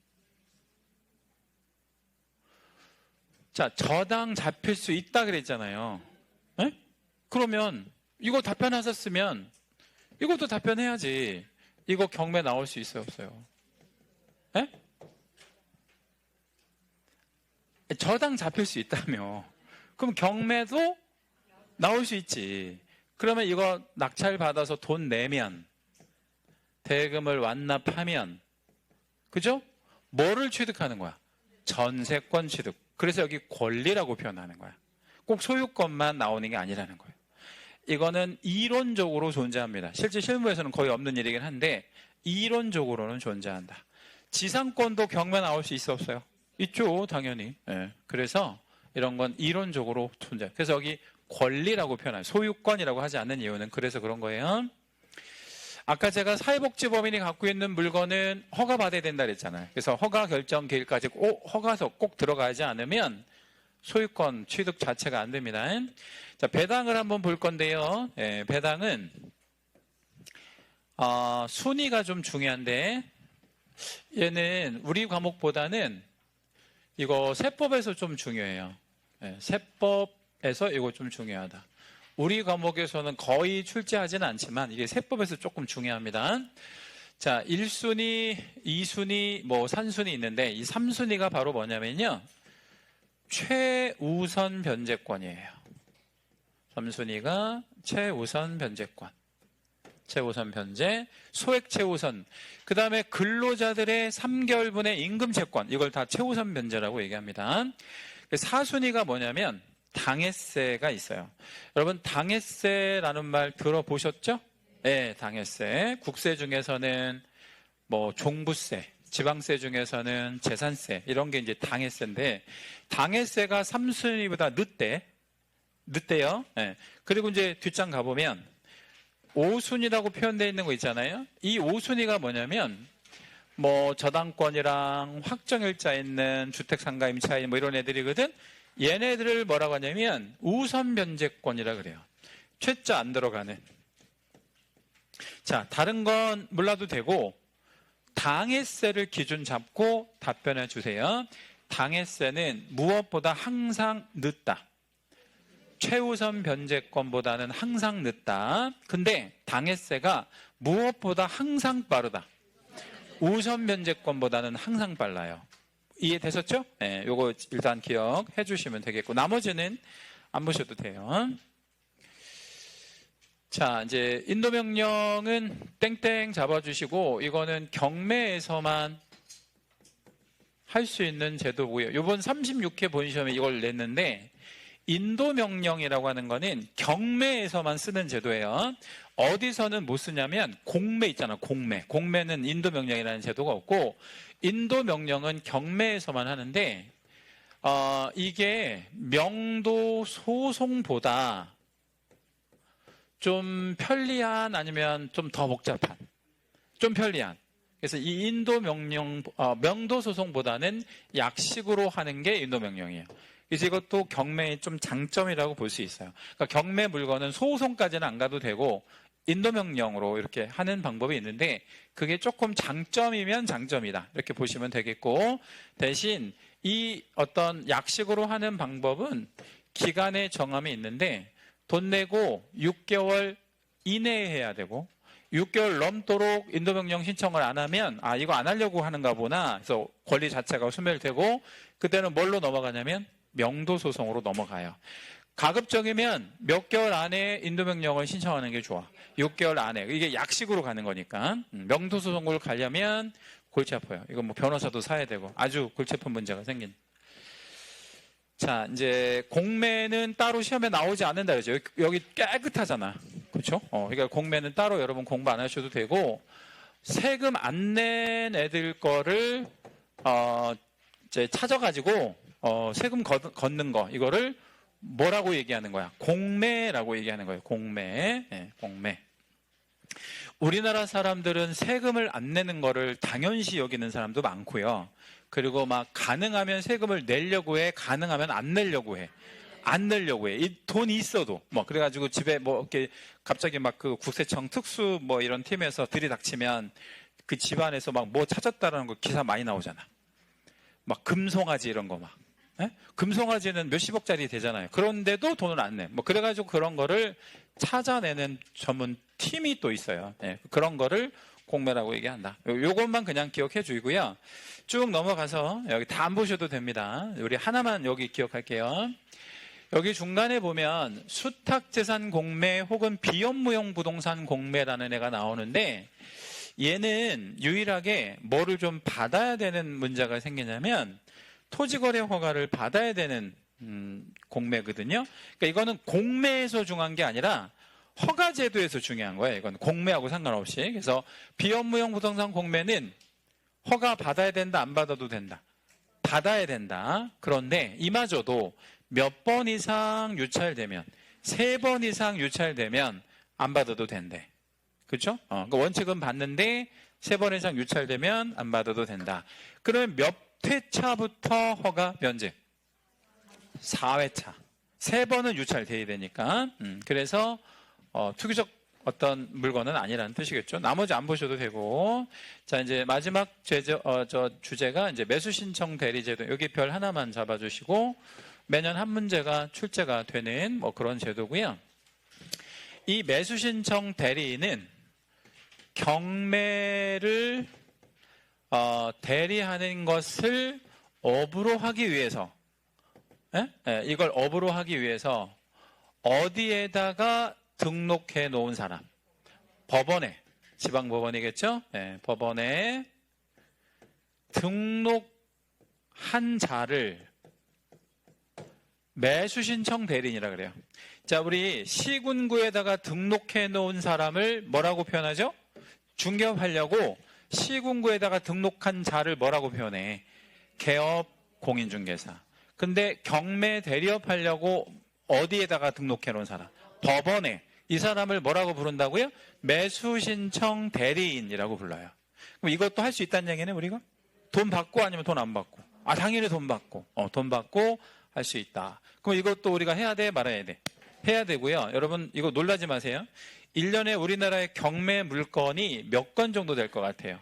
Speaker 1: 자, 저당 잡힐 수 있다 그랬잖아요. 에? 그러면 이거 답변하셨으면 이것도 답변해야지. 이거 경매 나올 수 있어요, 없어요? 에? 저당 잡힐 수 있다며. 그럼 경매도 나올 수 있지. 그러면 이거 낙찰 받아서 돈 내면, 대금을 완납하면, 그죠? 뭐를 취득하는 거야? 전세권 취득. 그래서 여기 권리라고 표현하는 거야. 꼭 소유권만 나오는 게 아니라는 거예요. 이거는 이론적으로 존재합니다. 실제 실무에서는 거의 없는 일이긴 한데 이론적으로는 존재한다. 지상권도 경매 나올 수 있어 없어요? 있죠, 당연히. 네. 그래서 이런 건 이론적으로 존재. 그래서 여기 권리라고 표현해요. 소유권이라고 하지 않는 이유는 그래서 그런 거예요. 아까 제가 사회복지법인이 갖고 있는 물건은 허가받아야 된다 그랬잖아요. 그래서 허가 결정 기일까지 허가서 꼭 들어가지 않으면 소유권 취득 자체가 안 됩니다. 자, 배당을 한번 볼 건데요. 예, 배당은 순위가 좀 중요한데 얘는 우리 과목보다는 이거 세법에서 좀 중요해요. 예, 세법에서 이거 좀 중요하다. 우리 과목에서는 거의 출제하지는 않지만 이게 세법에서 조금 중요합니다. 자, 1순위, 2순위, 뭐 3순위 있는데 이 3순위가 바로 뭐냐면요. 최우선 변제권이에요. 3순위가 최우선 변제권. 최우선 변제, 소액 최우선. 그 다음에 근로자들의 3개월분의 임금 채권. 이걸 다 최우선 변제라고 얘기합니다. 4순위가 뭐냐면 당해세가 있어요. 여러분, 당해세라는 말 들어보셨죠? 네, 당해세. 국세 중에서는 뭐 종부세, 지방세 중에서는 재산세, 이런 게 이제 당해세인데, 당해세가 3순위보다 늦대요. 네. 그리고 이제 뒷장 가보면 5순위라고 표현되어 있는 거 있잖아요. 이 5순위가 뭐냐면 뭐 저당권이랑 확정일자 있는 주택상가 임차인 뭐 이런 애들이거든. 얘네들을 뭐라고 하냐면 우선 변제권이라 그래요. 최자 안 들어가는. 자, 다른 건 몰라도 되고 당해세를 기준 잡고 답변해 주세요. 당해세는 무엇보다 항상 늦다. 최우선 변제권보다는 항상 늦다. 근데 당해세가 무엇보다 항상 빠르다. 우선 변제권보다는 항상 빨라요. 이해되셨죠? 네, 요거 일단 기억해 주시면 되겠고 나머지는 안 보셔도 돼요. 자, 이제 인도명령은 땡땡 잡아주시고 이거는 경매에서만 할 수 있는 제도고요. 이번 36회 본시험에 이걸 냈는데 인도명령이라고 하는 거는 경매에서만 쓰는 제도예요. 어디서는 못 쓰냐면 공매 있잖아. 공매는 인도명령이라는 제도가 없고 인도명령은 경매에서만 하는데 이게 명도 소송보다 좀 편리한 아니면 좀 더 복잡한 좀 편리한 그래서 이 인도명령 명도 소송보다는 약식으로 하는 게 인도명령이에요. 그래서 이것도 경매의 좀 장점이라고 볼 수 있어요. 그러니까 경매 물건은 소송까지는 안 가도 되고 인도명령으로 이렇게 하는 방법이 있는데 그게 조금 장점이면 장점이다 이렇게 보시면 되겠고, 대신 이 어떤 약식으로 하는 방법은 기간의 정함이 있는데 돈 내고 6개월 이내에 해야 되고 6개월 넘도록 인도명령 신청을 안 하면 이거 안 하려고 하는가 보나 그래서 권리 자체가 소멸되고 그때는 뭘로 넘어가냐면 명도소송으로 넘어가요. 가급적이면 몇 개월 안에 인도명령을 신청하는 게 좋아. 6개월 안에. 이게 약식으로 가는 거니까. 명도소송을 가려면 골치 아파요. 이거 뭐 변호사도 사야 되고 아주 골치 아픈 문제가 생긴. 자, 이제 공매는 따로 시험에 나오지 않는다 그러죠. 여기 깨끗하잖아. 그렇죠? 그러니까 공매는 따로 여러분 공부 안 하셔도 되고, 세금 안 낸 애들 거를 이제 찾아가지고 세금 걷는 거 이거를 뭐라고 얘기하는 거야? 공매라고 얘기하는 거예요. 공매. 네, 공매. 우리나라 사람들은 세금을 안 내는 거를 당연시 여기는 사람도 많고요. 그리고 막 가능하면 세금을 내려고 해, 가능하면 안 내려고 해. 안 내려고 해. 이 돈이 있어도 뭐 그래가지고 집에 뭐 이렇게 갑자기 막 그 국세청 특수 뭐 이런 팀에서 들이닥치면 그 집안에서 막 뭐 찾았다라는 거 기사 많이 나오잖아. 막 금송아지 이런 거 막. 예? 금송아지는 몇십억짜리 되잖아요. 그런데도 돈을 안 내. 뭐 그래가지고 그런 거를 찾아내는 전문 팀이 또 있어요. 예, 그런 거를 공매라고 얘기한다. 요것만 그냥 기억해 주고요. 쭉 넘어가서 여기 다 안 보셔도 됩니다. 우리 하나만 여기 기억할게요. 여기 중간에 보면 수탁재산 공매 혹은 비업무용 부동산 공매라는 애가 나오는데 얘는 유일하게 뭐를 좀 받아야 되는 문제가 생기냐면 토지거래 허가를 받아야 되는 공매거든요. 그러니까 이거는 공매에서 중요한 게 아니라 허가제도에서 중요한 거예요. 이건 공매하고 상관없이. 그래서 비업무용 부동산 공매는 허가 받아야 된다, 안 받아도 된다. 받아야 된다. 그런데 이마저도 몇 번 이상 유찰되면 3번 이상 유찰되면 안 받아도 된대. 그렇죠? 그러니까 원칙은 받는데 3번 이상 유찰되면 안 받아도 된다. 그러면 몇 회차부터 허가 면제? 4회차. 3번은 유찰돼야 되니까. 그래서 투기적 어떤 물건은 아니라는 뜻이겠죠. 나머지 안 보셔도 되고. 자, 이제 마지막 주제가 이제 매수 신청 대리 제도. 여기 별 하나만 잡아주시고 매년 한 문제가 출제가 되는 뭐 그런 제도고요. 이 매수 신청 대리인은 경매를 대리하는 것을 업으로 하기 위해서, 이걸 업으로 하기 위해서 어디에다가 등록해 놓은 사람? 법원에, 지방법원이겠죠? 법원에 등록한 자를 매수신청 대리인이라 그래요. 자, 우리 시군구에다가 등록해 놓은 사람을 뭐라고 표현하죠? 중개업하려고 시군구에다가 등록한 자를 뭐라고 표현해? 개업 공인중개사. 근데 경매 대리업 하려고 어디에다가 등록해 놓은 사람? 법원에. 이 사람을 뭐라고 부른다고요? 매수신청 대리인이라고 불러요. 그럼 이것도 할 수 있다는 얘기는 우리가? 돈 받고 아니면 돈 안 받고? 당연히 돈 받고. 돈 받고 할 수 있다. 그럼 이것도 우리가 해야 돼? 말아야 돼? 해야 되고요. 여러분 이거 놀라지 마세요. 1년에 우리나라의 경매 물건이 몇 건 정도 될 것 같아요?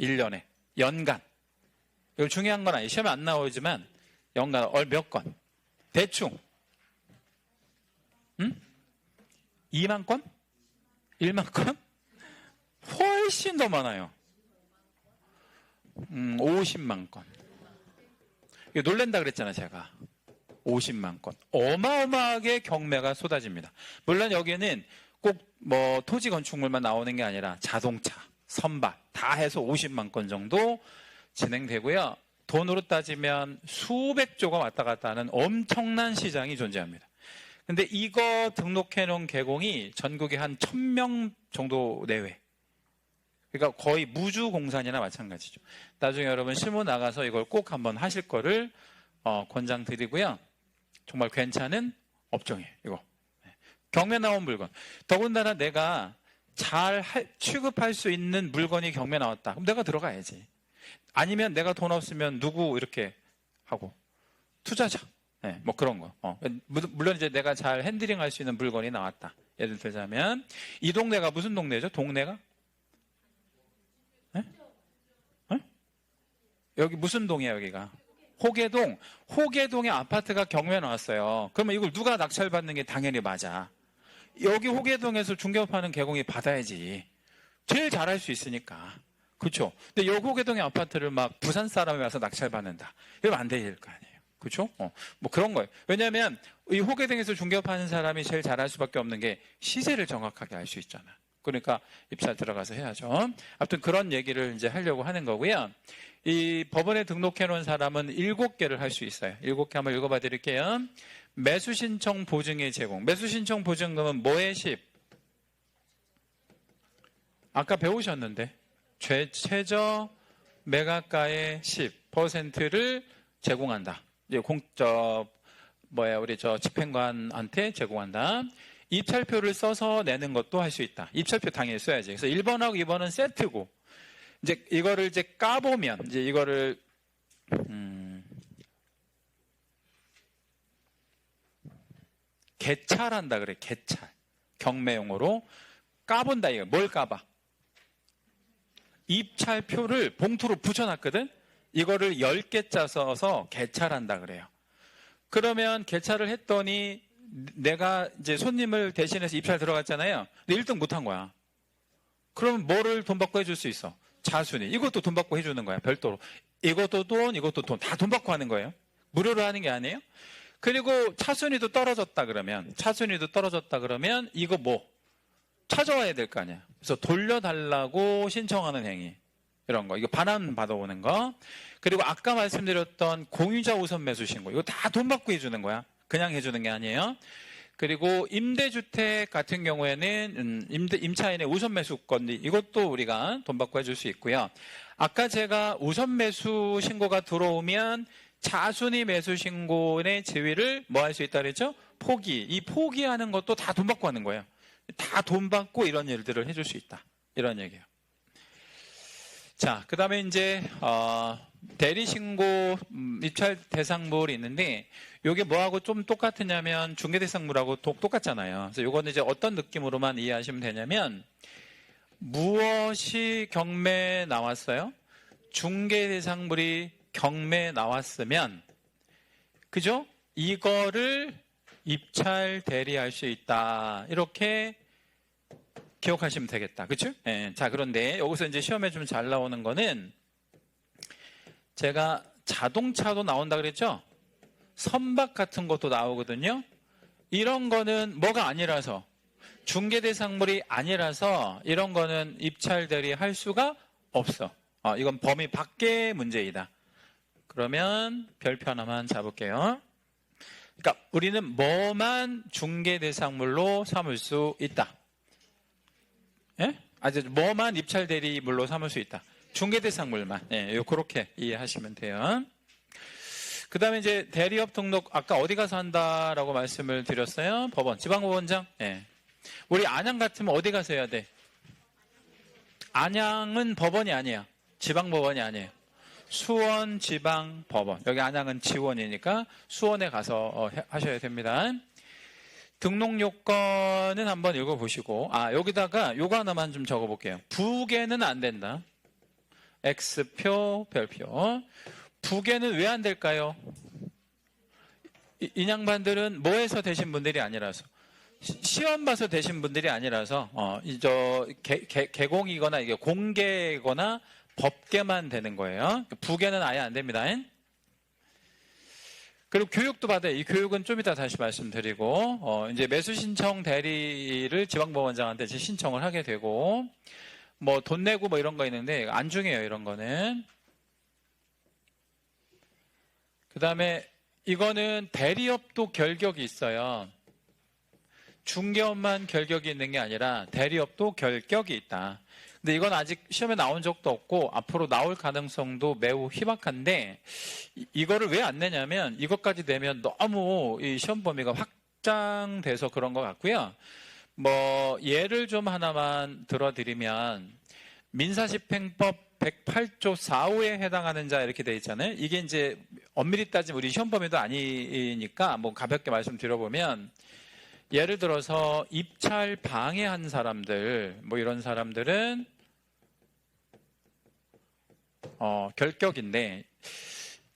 Speaker 1: 1년에. 연간. 이거 중요한 건 아니에요. 시험에 안 나오지만 연간 몇 건? 대충. 2만 건? 1만 건? 훨씬 더 많아요. 50만 건. 이거 놀랜다 그랬잖아요, 제가. 50만 건. 어마어마하게 경매가 쏟아집니다. 물론 여기는 꼭 뭐 토지 건축물만 나오는 게 아니라 자동차, 선박 다 해서 50만 건 정도 진행되고요. 돈으로 따지면 수백조가 왔다 갔다 하는 엄청난 시장이 존재합니다. 근데 이거 등록해 놓은 개공이 전국에 한 1000명 정도 내외. 그러니까 거의 무주공산이나 마찬가지죠. 나중에 여러분 실무 나가서 이걸 꼭 한번 하실 거를 권장드리고요. 정말 괜찮은 업종이에요. 이거. 경매 나온 물건. 더군다나 내가 잘 취급할 수 있는 물건이 경매 나왔다. 그럼 내가 들어가야지. 아니면 내가 돈 없으면 누구 이렇게 하고 투자자. 뭐 그런 거. 물론 이제 내가 잘 핸들링할 수 있는 물건이 나왔다. 예를 들자면 이 동네가 무슨 동네죠? 동네가? 네? 네? 여기 무슨 동이에요? 여기가 호계동. 호계동에 아파트가 경매에 나왔어요. 그러면 이걸 누가 낙찰받는 게 당연히 맞아. 여기 호계동에서 중개업하는 개공이 받아야지. 제일 잘할 수 있으니까. 그렇죠? 근데 여기 호계동의 아파트를 막 부산 사람이 와서 낙찰받는다. 이러면 안 될 거 아니에요. 그렇죠? 뭐 그런 거예요. 왜냐하면 이 호계동에서 중개업하는 사람이 제일 잘할 수밖에 없는 게 시세를 정확하게 알 수 있잖아. 그러니까 입찰 들어가서 해야죠. 아무튼 그런 얘기를 이제 하려고 하는 거고요. 이 법원에 등록해 놓은 사람은 7개를 할 수 있어요. 7개 한번 읽어봐 드릴게요. 매수신청 보증의 제공. 매수신청 보증금은 뭐의 10? 아까 배우셨는데 최저 매각가의 10%를 제공한다. 이제 우리 집행관한테 제공한다. 입찰표를 써서 내는 것도 할 수 있다. 입찰표 당연히 써야지. 그래서 1번하고 2번은 세트고, 이제 이거를 이제 까보면, 이제 이거를, 개찰한다 그래, 개찰. 경매용어로. 까본다, 이거. 뭘 까봐? 입찰표를 봉투로 붙여놨거든? 이거를 10개 짜서 개찰한다 그래요. 그러면 개찰을 했더니 내가 이제 손님을 대신해서 입찰 들어갔잖아요. 근데 1등 못한 거야. 그러면 뭐를 돈 받고 해줄 수 있어? 자순이. 이것도 돈 받고 해주는 거야, 별도로. 이것도 돈, 이것도 돈. 다 돈 받고 하는 거예요. 무료로 하는 게 아니에요. 그리고 차순위도 떨어졌다 그러면 이거 뭐? 찾아와야 될 거 아니야. 그래서 돌려달라고 신청하는 행위. 이런 거. 이거 반환 받아오는 거. 그리고 아까 말씀드렸던 공유자 우선 매수 신고. 이거 다 돈 받고 해주는 거야. 그냥 해주는 게 아니에요. 그리고 임대주택 같은 경우에는 임차인의 우선 매수권, 이것도 우리가 돈 받고 해줄 수 있고요. 아까 제가 우선 매수 신고가 들어오면 차순위 매수 신고의 지위를 뭐 할 수 있다 그랬죠? 포기. 이 포기하는 것도 다 돈 받고 하는 거예요. 다 돈 받고 이런 일들을 해줄 수 있다. 이런 얘기예요. 자, 그 다음에 이제 대리신고 입찰 대상물이 있는데, 이게 뭐하고 좀 똑같으냐면 중개대상물하고 똑같잖아요. 그래서 이거는 이제 어떤 느낌으로만 이해하시면 되냐면, 무엇이 경매에 나왔어요? 중개대상물이 경매에 나왔으면, 그죠? 이거를 입찰 대리할 수 있다. 이렇게 기억하시면 되겠다. 그렇죠? 네. 자, 그런데 여기서 이제 시험에 좀 잘 나오는 거는, 제가 자동차도 나온다 그랬죠? 선박 같은 것도 나오거든요. 이런 거는 뭐가 아니라서, 중개대상물이 아니라서 이런 거는 입찰 대리할 수가 없어. 이건 범위 밖의 문제이다. 그러면 별표 하나만 잡을게요. 그러니까 우리는 뭐만 중개대상물로 삼을 수 있다. 예? 뭐만 입찰 대리물로 삼을 수 있다. 중개대상물만. 예, 그렇게 이해하시면 돼요. 그 다음에 이제 대리업 등록, 아까 어디 가서 한다라고 말씀을 드렸어요? 법원, 지방법원장? 예. 우리 안양 같으면 어디 가서 해야 돼? 안양은 법원이 아니야. 지방법원이 아니에요. 수원지방법원. 여기 안양은 지원이니까 수원에 가서 하셔야 됩니다. 등록 요건은 한번 읽어보시고, 여기다가 요거 하나만 좀 적어볼게요. 부계는 안 된다. X표, 별표. 부계는 왜 안 될까요? 이 양반들은 뭐에서 되신 분들이 아니라서, 시험 봐서 되신 분들이 아니라서, 개공이거나 이게 공개거나 법계만 되는 거예요. 부계는 아예 안 됩니다. 그리고 교육도 받아요. 이 교육은 좀 이따 다시 말씀드리고, 이제 매수 신청 대리를 지방법원장한테 신청을 하게 되고, 뭐 돈 내고 뭐 이런 거 있는데 안 중요해요. 이런 거는. 그 다음에 이거는 대리업도 결격이 있어요. 중개업만 결격이 있는 게 아니라 대리업도 결격이 있다. 근데 이건 아직 시험에 나온 적도 없고 앞으로 나올 가능성도 매우 희박한데, 이거를 왜 안 내냐면 이것까지 내면 너무 이 시험 범위가 확장돼서 그런 것 같고요. 뭐 예를 좀 하나만 들어드리면, 민사집행법 108조 4호에 해당하는 자 이렇게 돼 있잖아요. 이게 이제 엄밀히 따지면 우리 시험 범위도 아니니까 뭐 가볍게 말씀드려보면, 예를 들어서 입찰 방해한 사람들, 뭐 이런 사람들은 결격인데,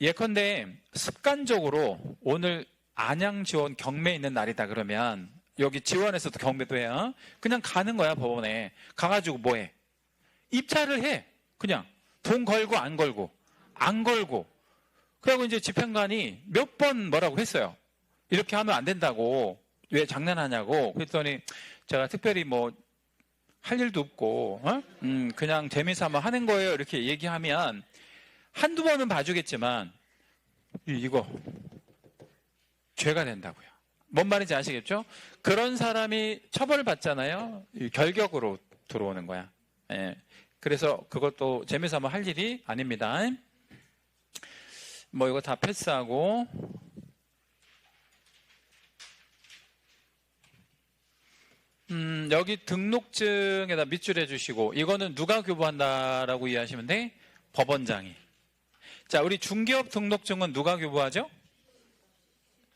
Speaker 1: 예컨대 습관적으로 오늘 안양 지원 경매 있는 날이다 그러면 여기 지원에서도 경매도 해요. 그냥 가는 거야, 법원에. 가가지고 뭐 해? 입찰을 해. 그냥 돈 걸고 안 걸고 안 걸고. 그리고 이제 집행관이 몇 번 뭐라고 했어요. 이렇게 하면 안 된다고. 왜 장난하냐고. 그랬더니 제가 특별히 뭐 할 일도 없고 그냥 재미삼아 하는 거예요. 이렇게 얘기하면 한두 번은 봐주겠지만 이거 죄가 된다고요. 뭔 말인지 아시겠죠? 그런 사람이 처벌받잖아요. 결격으로 들어오는 거야. 예. 그래서 그것도 재미삼아 할 일이 아닙니다. 뭐 이거 다 패스하고, 여기 등록증에다 밑줄 해주시고, 이거는 누가 교부한다라고 이해하시면 돼? 법원장이. 자, 우리 중개업 등록증은 누가 교부하죠?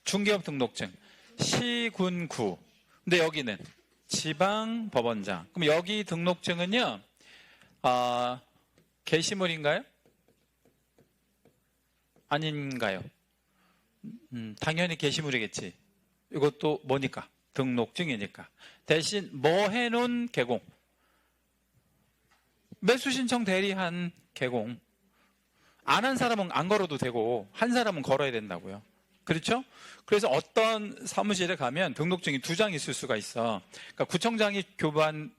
Speaker 1: 중개업 등록증. 시, 군, 구. 근데 여기는 지방 법원장. 그럼 여기 등록증은요, 게시물인가요? 아닌가요? 당연히 게시물이겠지. 이것도 뭐니까? 등록증이니까. 대신 뭐 해놓은 개공. 매수신청 대리한 개공. 안 한 사람은 안 걸어도 되고 한 사람은 걸어야 된다고요. 그렇죠? 그래서 어떤 사무실에 가면 등록증이 2장 있을 수가 있어. 그러니까 구청장이 교부한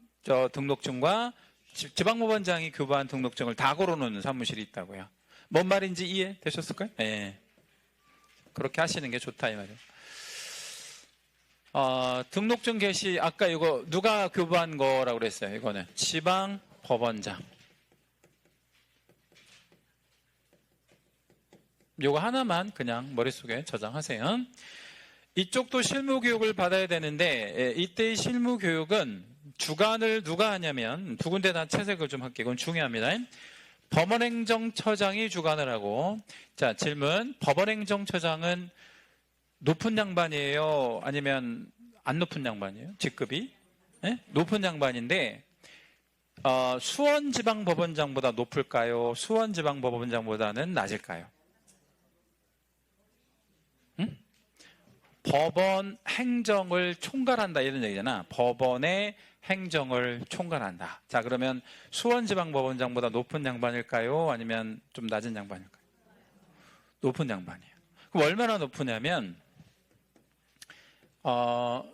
Speaker 1: 등록증과 지방법원장이 교부한 등록증을 다 걸어놓는 사무실이 있다고요. 뭔 말인지 이해되셨을까요? 네. 그렇게 하시는 게 좋다 이 말이에요. 등록증 개시 아까 이거 누가 교부한 거라고 그랬어요? 이거는 지방법원장. 요거 하나만 그냥 머릿속에 저장하세요. 이쪽도 실무교육을 받아야 되는데 이때의 실무교육은 주관을 누가 하냐면 두 군데 다 채색을 좀 할게요. 이건 중요합니다. 법원행정처장이 주관을 하고, 자 질문, 법원행정처장은 높은 양반이에요? 아니면 안 높은 양반이에요? 직급이? 네? 높은 양반인데 수원지방법원장보다 높을까요? 수원지방법원장보다는 낮을까요? 응? 법원 행정을 총괄한다 이런 얘기잖아. 법원의 행정을 총괄한다. 자 그러면 수원지방법원장보다 높은 양반일까요? 아니면 좀 낮은 양반일까요? 높은 양반이에요. 그럼 얼마나 높으냐면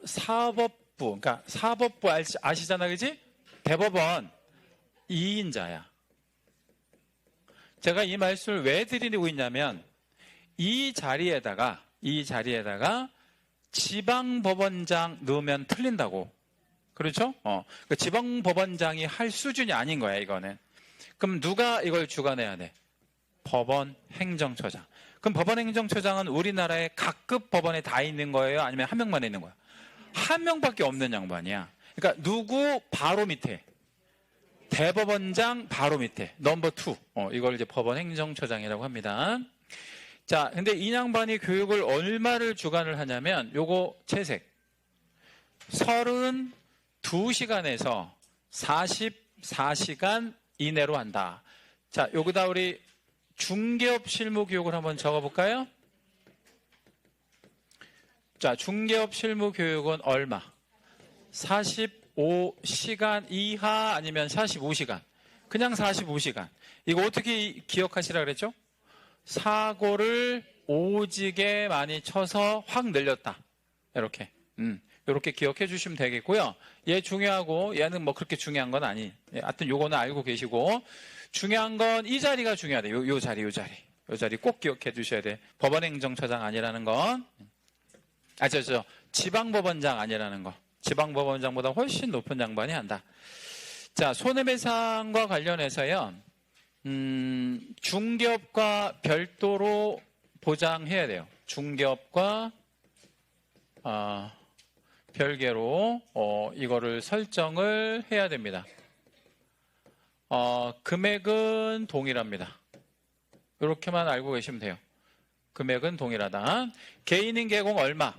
Speaker 1: 사법부, 그러니까 사법부 아시잖아, 그지? 대법원 2인자야. 제가 이 말씀을 왜 드리고 있냐면 이 자리에다가 지방법원장 넣으면 틀린다고. 그렇죠? 그 지방법원장이 할 수준이 아닌 거야, 이거는. 그럼 누가 이걸 주관해야 돼? 법원 행정처장. 그럼 법원 행정처장은 우리나라의 각급 법원에 다 있는 거예요? 아니면 한 명만 있는 거야? 한 명밖에 없는 양반이야. 그러니까 누구 바로 밑에? 대법원장 바로 밑에. 넘버 2. 이걸 이제 법원 행정처장이라고 합니다. 자, 근데 이 양반이 교육을 얼마를 주관을 하냐면 요거 채색. 32시간에서 44시간 이내로 한다. 자, 여기다 우리 중개업 실무 교육을 한번 적어볼까요? 자, 중개업 실무 교육은 얼마? 45시간 이하 아니면 45시간? 그냥 45시간. 이거 어떻게 기억하시라 그랬죠? 사고를 오지게 많이 쳐서 확 늘렸다. 이렇게. 이렇게 기억해 주시면 되겠고요. 얘 중요하고 얘는 뭐 그렇게 중요한 건 아니. 하여튼 요거는 알고 계시고 중요한 건 이 자리가 중요하대. 요 자리 꼭 기억해 두셔야 돼. 법원행정처장 아니라는 건. 지방법원장 아니라는 거. 지방법원장보다 훨씬 높은 양반이 한다. 자, 손해배상과 관련해서요. 중개업과 별도로 보장해야 돼요. 중개업과 별개로 이거를 설정을 해야 됩니다. 금액은 동일합니다. 이렇게만 알고 계시면 돼요. 금액은 동일하다. 개인인 개공 얼마?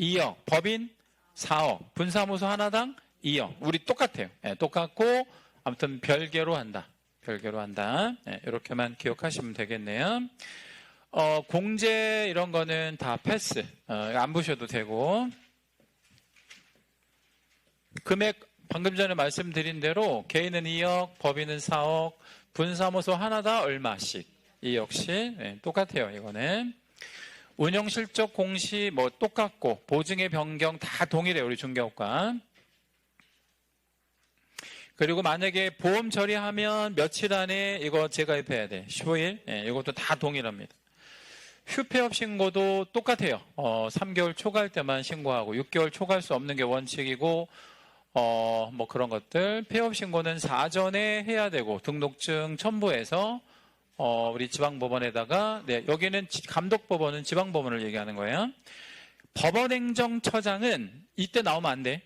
Speaker 1: 2억. 법인 4억. 분사무소 하나당 2억. 우리 똑같아요. 예, 똑같고 아무튼 별개로 한다. 별개로 한다. 예, 이렇게만 기억하시면 되겠네요. 공제 이런 거는 다 패스. 안 보셔도 되고. 금액 방금 전에 말씀드린 대로 개인은 2억, 법인은 4억, 분사무소 하나당 얼마씩 2억씩. 네, 똑같아요. 이거는 운영 실적 공시 뭐 똑같고 보증의 변경 다 동일해요. 우리 중개업과. 그리고 만약에 보험 처리하면 며칠 안에 이거 재가입해야 돼. 15일. 네, 이것도 다 동일합니다. 휴폐업 신고도 똑같아요. 3개월 초과할 때만 신고하고 6개월 초과할 수 없는 게 원칙이고 뭐 그런 것들. 폐업 신고는 사전에 해야 되고 등록증 첨부해서 우리 지방법원에다가 네, 여기는 감독법원은 지방법원을 얘기하는 거예요. 법원행정처장은 이때 나오면 안 돼.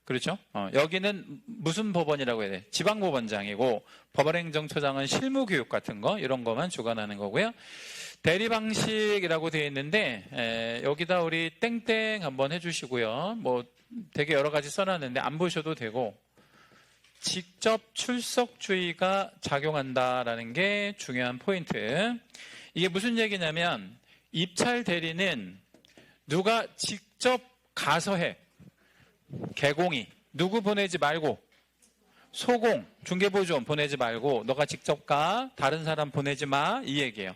Speaker 1: 그렇죠? 여기는 무슨 법원이라고 해야 돼? 지방법원장이고 법원행정처장은 실무교육 같은 거 이런 거만 주관하는 거고요. 대리방식이라고 되어 있는데 여기다 우리 땡땡 한번 해주시고요. 뭐 되게 여러 가지 써놨는데 안 보셔도 되고 직접 출석주의가 작용한다라는 게 중요한 포인트. 이게 무슨 얘기냐면 입찰 대리는 누가 직접 가서 해. 개공이 누구 보내지 말고 소공 중개보조원 보내지 말고 너가 직접 가. 다른 사람 보내지 마. 이 얘기예요.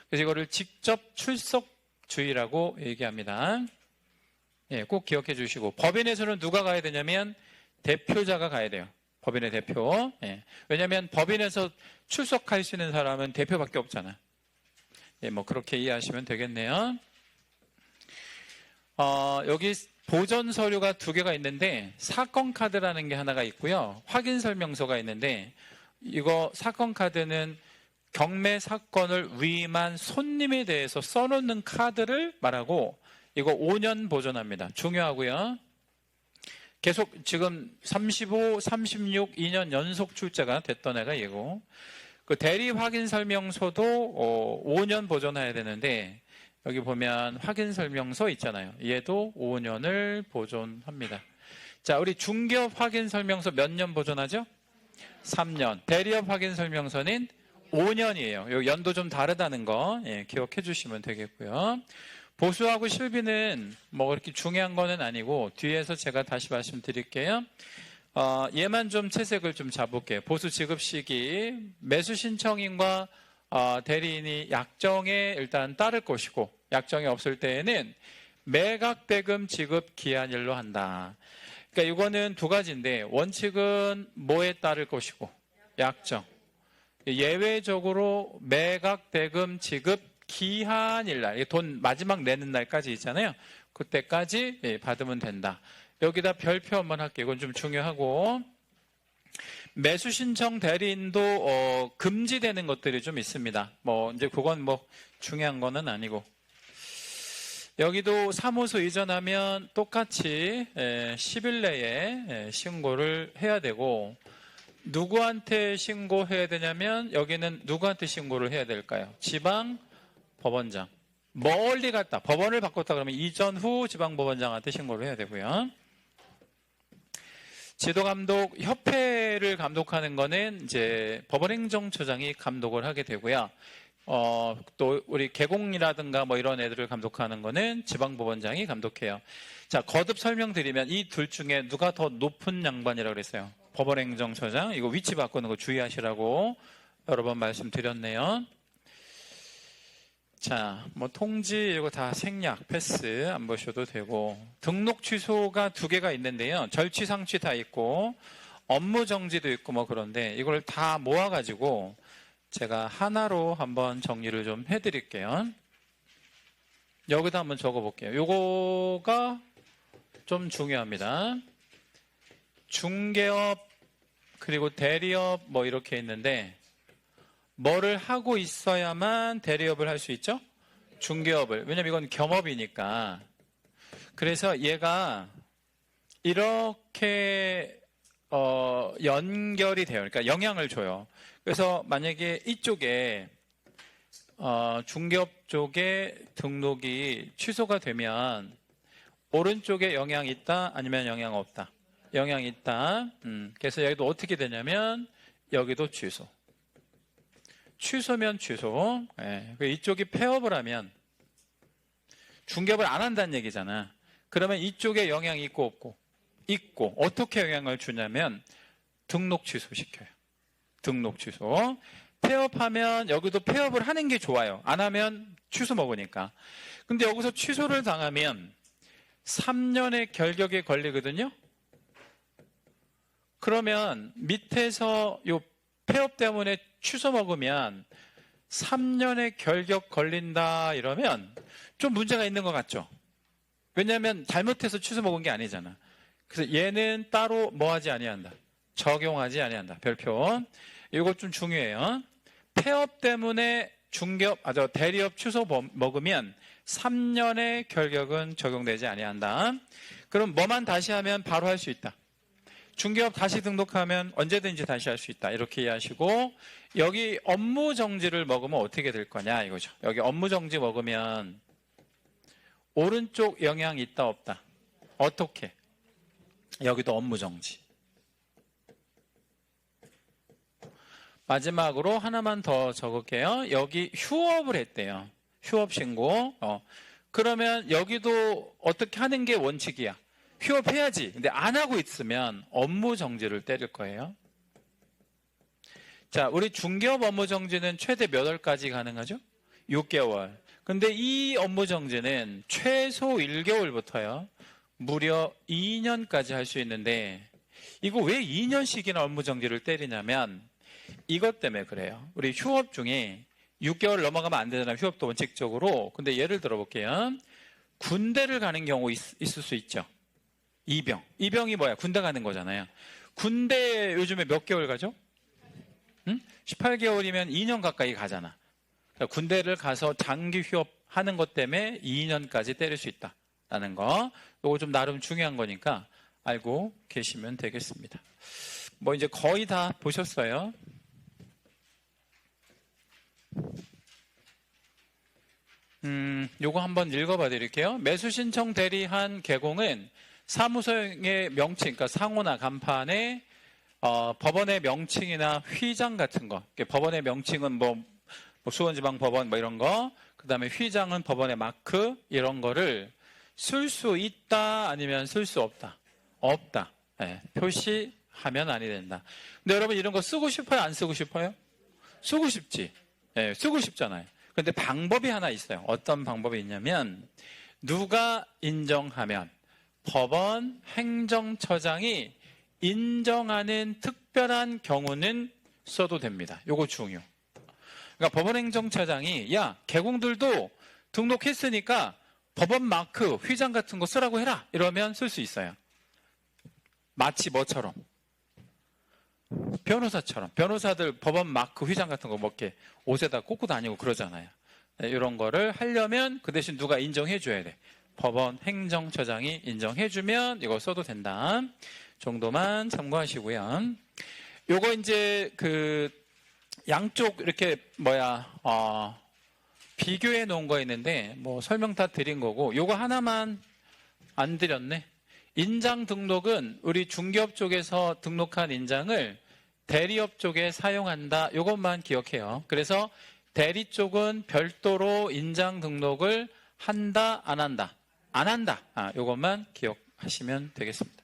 Speaker 1: 그래서 이거를 직접 출석주의라고 얘기합니다. 예, 꼭 기억해 주시고 법인에서는 누가 가야 되냐면 대표자가 가야 돼요. 법인의 대표. 예, 왜냐하면 법인에서 출석할 수 있는 사람은 대표밖에 없잖아. 예, 뭐 그렇게 이해하시면 되겠네요. 여기 보전 서류가 2개가 있는데 사건 카드라는 게 하나가 있고요. 확인 설명서가 있는데 이거 사건 카드는 경매 사건을 위임한 손님에 대해서 써놓는 카드를 말하고 이거 5년 보존합니다. 중요하고요. 계속 지금 35, 36, 2년 연속 출제가 됐던 애가 얘고 그 대리 확인 설명서도 5년 보존해야 되는데 여기 보면 확인 설명서 있잖아요. 얘도 5년을 보존합니다. 자, 우리 중개업 확인 설명서 몇 년 보존하죠? 3년. 대리업 확인 설명서는 5년이에요. 요 연도 좀 다르다는 거 기억해 주시면 되겠고요. 보수하고 실비는 뭐 그렇게 중요한 거는 아니고 뒤에서 제가 다시 말씀드릴게요. 얘만 좀 채색을 좀 잡을게요. 보수 지급 시기, 매수 신청인과 대리인이 약정에 일단 따를 것이고 약정이 없을 때에는 매각 대금 지급 기한일로 한다. 그러니까 이거는 2가지인데 원칙은 뭐에 따를 것이고 약정. 예외적으로 매각 대금 지급 기한일 날, 돈 마지막 내는 날까지 있잖아요. 그때까지 받으면 된다. 여기다 별표 한번 할게요. 이건 좀 중요하고 매수 신청 대리인도 금지되는 것들이 좀 있습니다. 뭐 이제 그건 뭐 중요한 거는 아니고 여기도 사무소 이전하면 똑같이 10일 내에 신고를 해야 되고 누구한테 신고해야 되냐면 여기는 누구한테 신고를 해야 될까요? 지방 법원장. 멀리 갔다. 법원을 바꿨다 그러면 이전 후 지방법원장한테 신고를 해야 되고요. 지도감독 협회를 감독하는 거는 이제 법원행정처장이 감독을 하게 되고요. 또 우리 개공이라든가 뭐 이런 애들을 감독하는 거는 지방법원장이 감독해요. 자, 거듭 설명드리면 이 둘 중에 누가 더 높은 양반이라고 그랬어요? 법원행정처장. 이거 위치 바꾸는 거 주의하시라고 여러 번 말씀드렸네요. 자, 뭐 통지 이거 다 생략, 패스 안 보셔도 되고 등록 취소가 2개가 있는데요. 절취, 상취 다 있고 업무 정지도 있고 뭐 그런데 이걸 다 모아가지고 제가 하나로 한번 정리를 좀 해드릴게요. 여기다 한번 적어볼게요. 요거가 좀 중요합니다. 중개업 그리고 대리업 뭐 이렇게 있는데 뭐를 하고 있어야만 대리업을 할 수 있죠? 중개업을. 왜냐면 이건 겸업이니까. 그래서 얘가 이렇게 연결이 돼요. 그러니까 영향을 줘요. 그래서 만약에 이쪽에 중개업 쪽에 등록이 취소가 되면 오른쪽에 영향 있다 아니면 영향 없다? 영향 있다. 그래서 여기도 어떻게 되냐면 여기도 취소. 취소면 취소. 예. 이쪽이 폐업을 하면 중개업을 안 한다는 얘기잖아. 그러면 이쪽에 영향이 있고 없고? 있고. 어떻게 영향을 주냐면 등록 취소시켜요. 등록 취소. 폐업하면 여기도 폐업을 하는 게 좋아요. 안 하면 취소 먹으니까. 근데 여기서 취소를 당하면 3년의 결격에 걸리거든요. 그러면 밑에서 요 폐업 때문에 취소 먹으면 3년의 결격 걸린다 이러면 좀 문제가 있는 것 같죠? 왜냐하면 잘못해서 취소 먹은 게 아니잖아. 그래서 얘는 따로 뭐 하지 아니한다. 적용하지 아니한다. 별표. 이거 좀 중요해요. 폐업 때문에 대리업 취소 먹으면 3년의 결격은 적용되지 아니한다. 그럼 뭐만 다시 하면 바로 할 수 있다. 중개업 다시 등록하면 언제든지 다시 할 수 있다. 이렇게 이해하시고 여기 업무 정지를 먹으면 어떻게 될 거냐 이거죠. 여기 업무 정지 먹으면 오른쪽 영향 있다 없다? 어떻게? 여기도 업무 정지. 마지막으로 하나만 더 적을게요. 여기 휴업을 했대요. 휴업 신고. 그러면 여기도 어떻게 하는 게 원칙이야? 휴업해야지. 근데 안 하고 있으면 업무 정지를 때릴 거예요. 자, 우리 중개업 업무 정지는 최대 몇 월까지 가능하죠? 6개월. 근데 이 업무 정지는 최소 1개월부터요. 무려 2년까지 할 수 있는데 이거 왜 2년씩이나 업무 정지를 때리냐면 이것 때문에 그래요. 우리 휴업 중에 6개월 넘어가면 안 되잖아요. 휴업도 원칙적으로. 근데 예를 들어 볼게요. 군대를 가는 경우 있을 수 있죠. 이병. 이병이 뭐야? 군대 가는 거잖아요. 군대 요즘에 몇 개월 가죠? 18개월이면 2년 가까이 가잖아. 그러니까 군대를 가서 장기 휴업하는 것 때문에 2년까지 때릴 수 있다라는 거. 이거 좀 나름 중요한 거니까 알고 계시면 되겠습니다. 뭐 이제 거의 다 보셨어요. 요거 한번 읽어봐 드릴게요. 매수 신청 대리한 개공은 사무소의 명칭, 그러니까 상호나 간판에 법원의 명칭이나 휘장 같은 거. 법원의 명칭은 뭐 수원지방법원 뭐 이런 거. 그 다음에 휘장은 법원의 마크 이런 거를 쓸 수 있다 아니면 쓸 수 없다. 없다. 네, 표시하면 아니 된다. 근데 여러분 이런 거 쓰고 싶어요? 안 쓰고 싶어요? 쓰고 싶지. 네, 쓰고 싶잖아요. 근데 방법이 하나 있어요. 어떤 방법이 있냐면 누가 인정하면 법원 행정처장이 인정하는 특별한 경우는 써도 됩니다. 요거 중요. 그러니까 법원 행정처장이 야 개공들도 등록했으니까 법원 마크, 휘장 같은 거 쓰라고 해라. 이러면 쓸 수 있어요. 마치 뭐처럼? 변호사처럼. 변호사들 법원 마크, 휘장 같은 거 먹게 옷에다 꽂고 다니고 그러잖아요. 네, 이런 거를 하려면 그 대신 누가 인정해 줘야 돼. 법원 행정처장이 인정해주면 이거 써도 된다. 정도만 참고하시고요. 요거 이제 그 양쪽 이렇게 비교해 놓은 거 있는데 뭐 설명 다 드린 거고 요거 하나만 안 드렸네. 인장 등록은 우리 중개업 쪽에서 등록한 인장을 대리업 쪽에 사용한다. 요것만 기억해요. 그래서 대리 쪽은 별도로 인장 등록을 한다, 안 한다? 안 한다. 요것만 기억하시면 되겠습니다.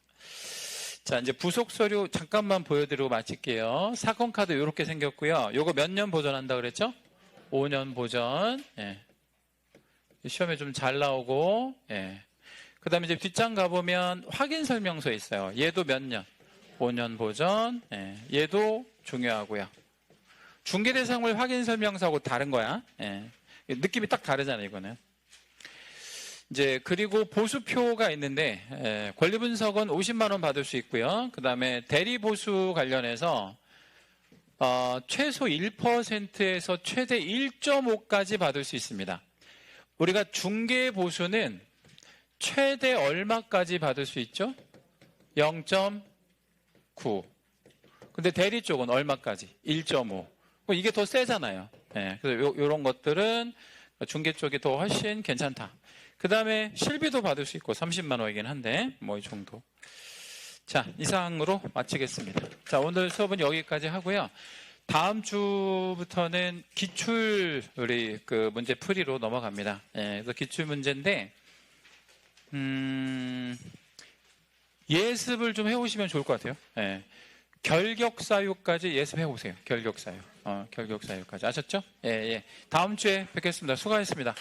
Speaker 1: 자, 이제 부속 서류 잠깐만 보여드리고 마칠게요. 사건 카드 이렇게 생겼고요. 요거 몇 년 보존한다 그랬죠? 5년 보존. 예. 시험에 좀 잘 나오고. 예. 그다음에 이제 뒷장 가보면 확인 설명서 있어요. 얘도 몇 년? 5년 보존. 예. 얘도 중요하고요. 중개 대상물 확인 설명서하고 다른 거야. 예. 느낌이 딱 다르잖아요, 이거는. 이제 그리고 보수표가 있는데 권리 분석은 50만 원 받을 수 있고요. 그다음에 대리 보수 관련해서 최소 1%에서 최대 1.5까지 받을 수 있습니다. 우리가 중개 보수는 최대 얼마까지 받을 수 있죠? 0.9. 근데 대리 쪽은 얼마까지? 1.5. 이게 더 세잖아요. 네, 그래서 이런 것들은 중개 쪽이 더 훨씬 괜찮다. 그 다음에 실비도 받을 수 있고 30만 원이긴 한데 뭐 이 정도. 자, 이상으로 마치겠습니다. 자, 오늘 수업은 여기까지 하고요. 다음 주부터는 기출 우리 그 문제 풀이로 넘어갑니다. 예, 그래서 기출 문제인데 예습을 좀 해오시면 좋을 것 같아요. 예. 결격사유까지 예습해 오세요. 결격사유. 결격사유까지 아셨죠? 예, 예. 다음 주에 뵙겠습니다. 수고하셨습니다.